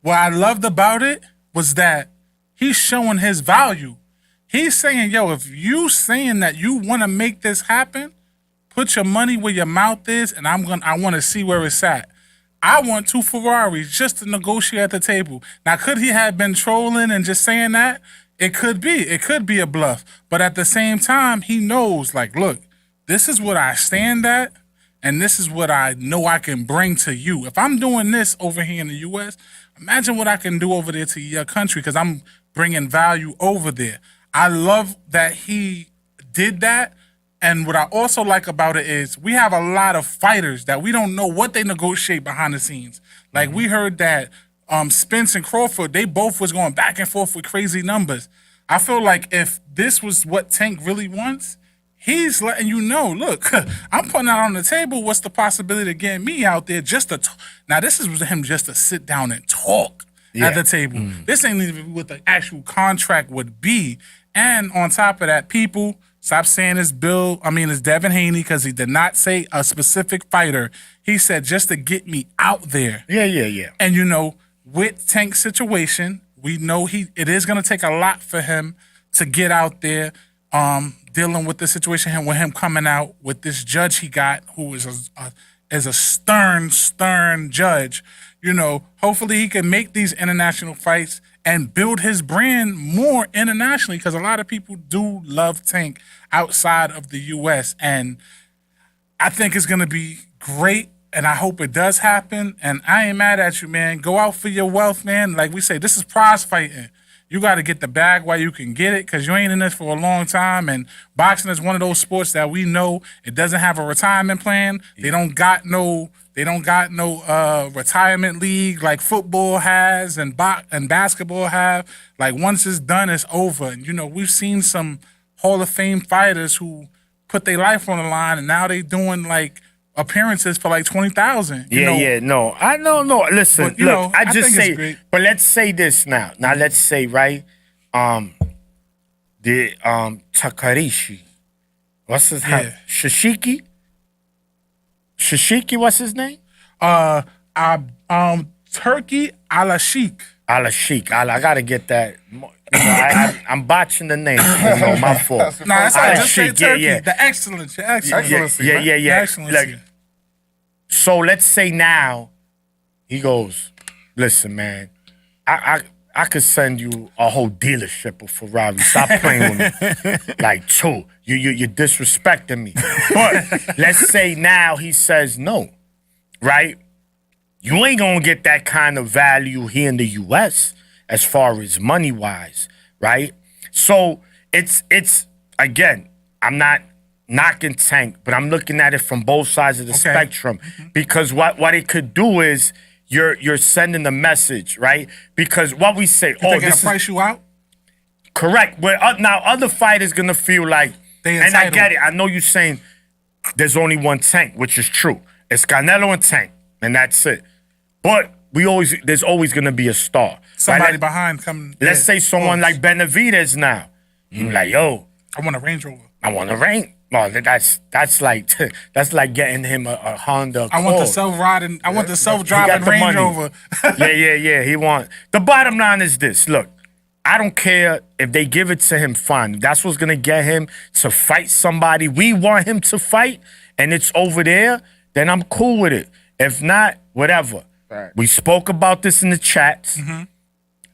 what I loved about it was that he's showing his value. He's saying, yo, if you saying that you want to make this happen, put your money where your mouth is, and I want to see where it's at. I want 2 Ferraris just to negotiate at the table. Now, could he have been trolling and just saying that? It could be. It could be a bluff. But at the same time, he knows, like, look, this is what I stand at, and this is what I know I can bring to you. If I'm doing this over here in the U.S., imagine what I can do over there to your country, because I'm bringing value over there. I love that he did that. And what I also like about it is we have a lot of fighters that we don't know what they negotiate behind the scenes. Like we heard that Spence and Crawford, they both was going back and forth with crazy numbers. I feel like if this was what Tank really wants, he's letting you know, look, I'm putting out on the table what's the possibility of getting me out there just to now this is him just to sit down and talk at the table. This ain't even what the actual contract would be. And on top of that, people stop saying it's Devin Haney, because he did not say a specific fighter. He said just to get me out there. Yeah. And you know, with Tank's situation, we know it is gonna take a lot for him to get out there, dealing with the situation with him coming out with this judge he got, who is a stern judge. You know, hopefully he can make these international fights and build his brand more internationally, because a lot of people do love Tank outside of the U.S. And I think it's going to be great, and I hope it does happen. And I ain't mad at you, man. Go out for your wealth, man. Like we say, this is prize fighting. You got to get the bag while you can get it, because you ain't in this for a long time. And boxing is one of those sports that we know it doesn't have a retirement plan. They don't got no retirement league like football has and basketball have. Like once it's done, it's over. And you know, we've seen some Hall of Fame fighters who put their life on the line, and now they doing like appearances for like 20,000. No. I know. Listen, But, you look, know, I I just think it's say, great. but let's say this now. Now let's say, right, the Takarishi, what's his name? Yeah. Shishiki, what's his name? Turkey a la Sheik. Ala Sheik. I gotta get that. I'm botching the name. My fault. Nah, that's all right. Just say shit, turkey. yeah. The excellence. Your excellence. Excellency, Yeah, man. yeah, The yeah. excellency. Like, so let's say now, he goes, listen, man, I could send you a whole dealership of Ferraris. Stop playing with me. Like, two, you're disrespecting me. But let's say now he says no, right? You ain't gonna get that kind of value here in the U.S. as far as money-wise, right? So it's again, I'm not knocking Tank, but I'm looking at it from both sides of the spectrum because what it could do is you're sending a message, right? Because what we say, They're this gonna is price you out. correct. But now other fighters gonna feel like, They and I entitled. get it. I know you're saying there's only one Tank, which is true. It's Canelo and Tank, and that's it. But there's always gonna be a star. Somebody right? behind coming. Let's yeah, say someone close. like Benavidez now. You're like, yo, I want a Range Rover. I want a rank. No, that's like getting him a Honda. I want the Accord. self-riding. I want the He self-driving got the Range money. Rover. Yeah. He want. The bottom line is this. Look, I don't care if they give it to him. Fine. That's what's gonna get him to fight somebody we want him to fight, and it's over there. Then I'm cool with it. If not, whatever. Right. We spoke about this in the chats. Mm-hmm.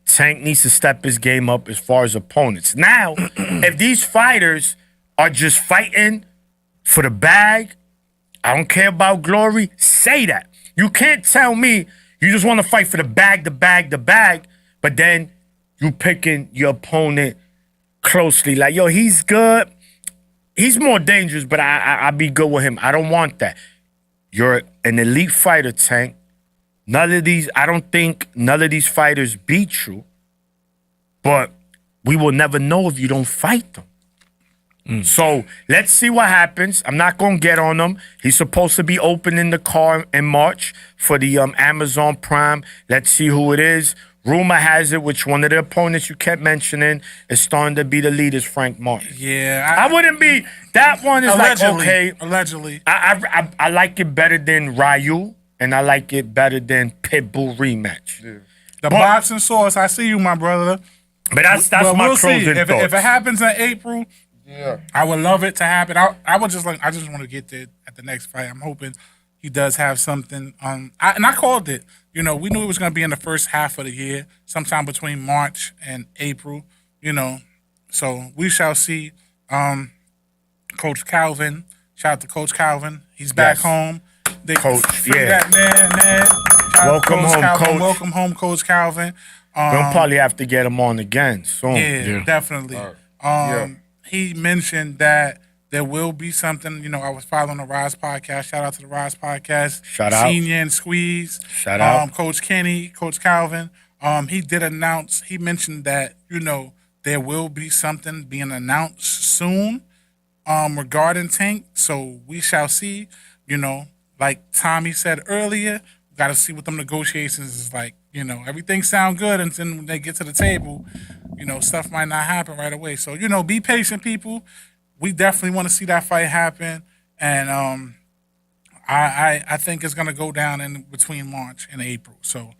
Tank needs to step his game up as far as opponents. Now, if these fighters are just fighting for the bag, I don't care about glory, say that. You can't tell me you just want to fight for the bag, but then you picking your opponent closely. Like, yo, he's good. He's more dangerous, but I be good with him. I don't want that. You're an elite fighter, Tank. I don't think none of these fighters beat you, but we will never know if you don't fight them. So let's see what happens. I'm not going to get on him. He's supposed to be opening the car in March for the Amazon Prime. Let's see who it is. Rumor has it, which one of the opponents you kept mentioning is starting to be the lead is Frank Martin. Yeah, I wouldn't be. That one is allegedly. like, okay. Allegedly. I like it better than Ryu, and I like it better than Pitbull rematch. The boxing source. I see you, my brother. But that's Well, my we'll see. closing If thoughts. it happens in April, Yeah. I would love it to happen. I just want to get there at the next fight. I'm hoping he does have something. I called it. You know, we knew it was going to be in the first half of the year, sometime between March and April. You know, so we shall see. Coach Calvin, shout out to Coach Calvin. He's back Yes. home. They Coach, free yeah. that man, Ned. Shout out to Welcome home, Calvin. Coach. Welcome home, Coach Calvin. We'll probably have to get him on again soon. Yeah, definitely. He mentioned that there will be something. You know, I was following the Rise podcast. Shout out to the Rise podcast. Shout out. Senior and Squeeze. Shout out. Coach Kenny, Coach Calvin. He did announce. He mentioned that there will be something being announced soon regarding Tank. So we shall see. Like Tommy said earlier, we got to see what them negotiations is like. Everything sound good, and then when they get to the table, stuff might not happen right away. So, be patient, people. We definitely want to see that fight happen, and I think it's gonna go down in between March and April. So,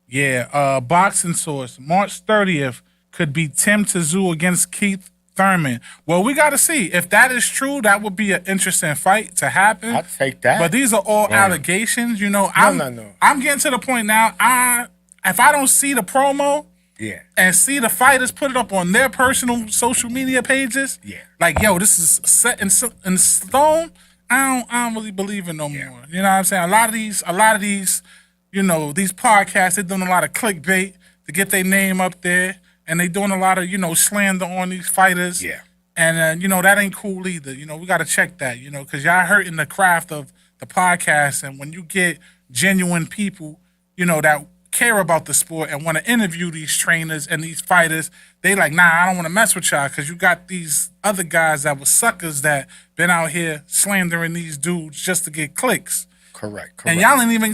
yeah, boxing source, March 30th could be Tim Tszyu against Keith Thurman. Well, we got to see if that is true. That would be an interesting fight to happen. I'll take that. But these are all allegations. No. I'm getting to the point now. If I don't see the promo Yeah. and see the fighters put it up on their personal social media pages, like, yo, this is set in stone, I don't really believe it no more. You know what I'm saying? A lot of these, these podcasts, they're doing a lot of clickbait to get their name up there, and they doing a lot of, slander on these fighters. Yeah. And, that ain't cool either. We got to check that, because y'all hurting the craft of the podcast. And when you get genuine people, that care about the sport and want to interview these trainers and these fighters, they like, nah, I don't want to mess with y'all because you got these other guys that were suckers that been out here slandering these dudes just to get clicks. Correct. And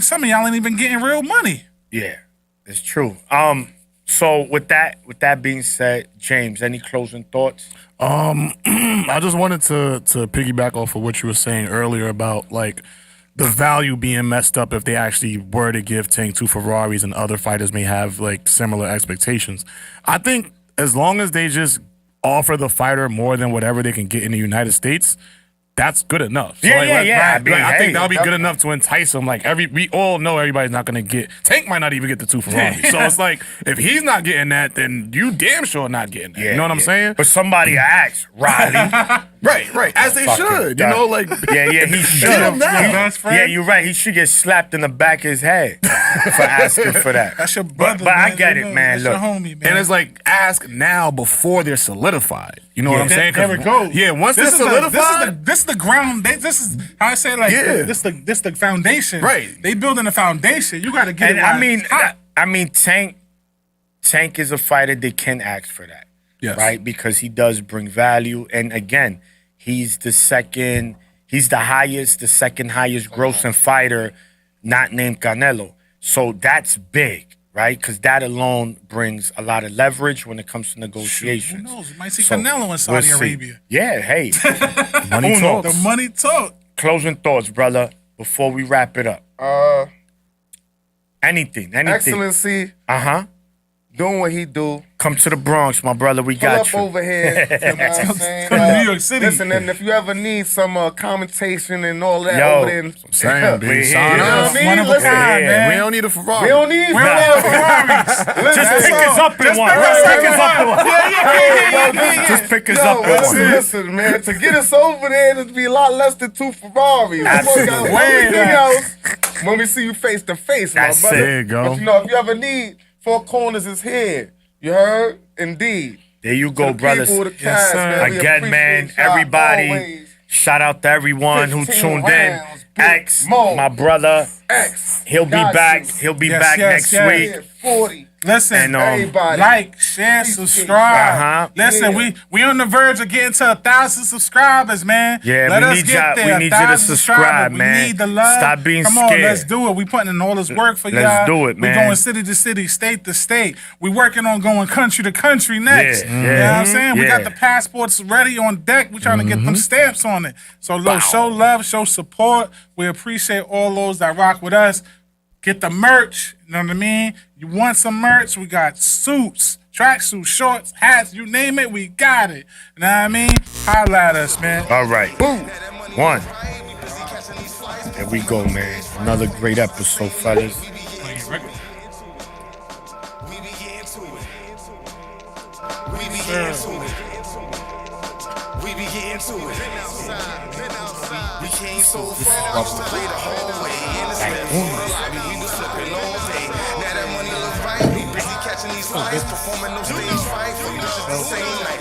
some of y'all ain't even getting real money. Yeah, it's true. So with that being said, James, any closing thoughts? I just wanted to piggyback off of what you were saying earlier about like the value being messed up if they actually were to give Tank two Ferraris and other fighters may have like similar expectations. I think as long as they just offer the fighter more than whatever they can get in the United States, that's good enough. So Yeah, like, yeah, like, yeah. like, I mean, I hey, think that'll be good enough to entice them. Like we all know everybody's not gonna get. Tank might not even get the 2 Ferraris. So it's like if he's not getting that, then you damn sure not getting that. You know what I'm saying? But somebody asked Riley. Right. As they Fucking should. You done. know, like Yeah, he should. Give him that. Your best friend? Yeah, you're right. He should get slapped in the back of his head for asking for that. That's your brother. But I man. get You it, know, man. That's Look. your homie, man. And it's like ask now before they're solidified. You know what I'm saying? 'Cause There we go. Yeah, once this they're solidified, this is the ground. This is how I say like Yeah. this the foundation. Right. They building a foundation. You got to get And it. Right. I mean, Tank is a fighter that can ask for that, Yes. right? Because he does bring value, and again, he's the second highest grossing fighter, not named Canelo. So that's big, right? Because that alone brings a lot of leverage when it comes to Who negotiations. knows? You might see So, Canelo in we'll Saudi see. Arabia. Yeah, hey. money Who talks. knows? The money talk. Closing thoughts, brother, before we wrap it up. Anything. Excellency, Uh-huh. doing what he do. Come to the Bronx, my brother. We Pull got up you. over here. You know what I'm saying? Come to New York City. Listen, and if you ever need some commentation and all that Yo, over there, Saying, We big here. sign you know up. what I mean? One of a Listen, kind, man. We don't need a Ferrari. we don't need Ferraris. Just pick us up in one. Just pick us up in one. Just pick us up in one. Listen, man, to get us over there, it'd be a lot less than 2 Ferraris. Absolutely. Everything else, when we see you face to face, my That's brother. it. There you go. But you know, if you ever need, 4 corners is here. You heard? Indeed. There you go, To the brothers. people, the cast, man, we Again, man, appreciate y'all everybody, always. shout out to everyone who 15 tuned in. rounds, Big X, Mo. my brother, X. he'll be Got back. you. He'll be Yes, back yes, next yes. week. Yeah, 40. Listen, And, Everybody. like, share, subscribe. Uh-huh. Listen, Yeah. we on the verge of getting to 1,000 subscribers, man. Yeah, Let we us need get y'all- there. we need you to 1,000 subscribe, subscribers. man. We need the love. Stop being Come on, scared. let's do it. We putting in all this work for y'all. Let's do it, man. We going city to city, state to state. We working on going country to country next. Yeah, You know yeah. what I'm saying? We Yeah. got the passports ready on deck. We trying to get them stamps on it. So look, show love, show support. We appreciate all those that rock with us. Get the merch. You know what I mean? You want some merch? We got suits, tracksuits, shorts, hats, you name it, we got it. You know what I mean? Holla at us, man. All right. Boom. One. There we go, man. Another great episode, fellas. We be getting to it. We be getting to it. We came so far, we played the whole way. In the slip, we was slipping all day. Now that money look right, we busy catching these flights, performing those stage fights. Fuck, this is the same night.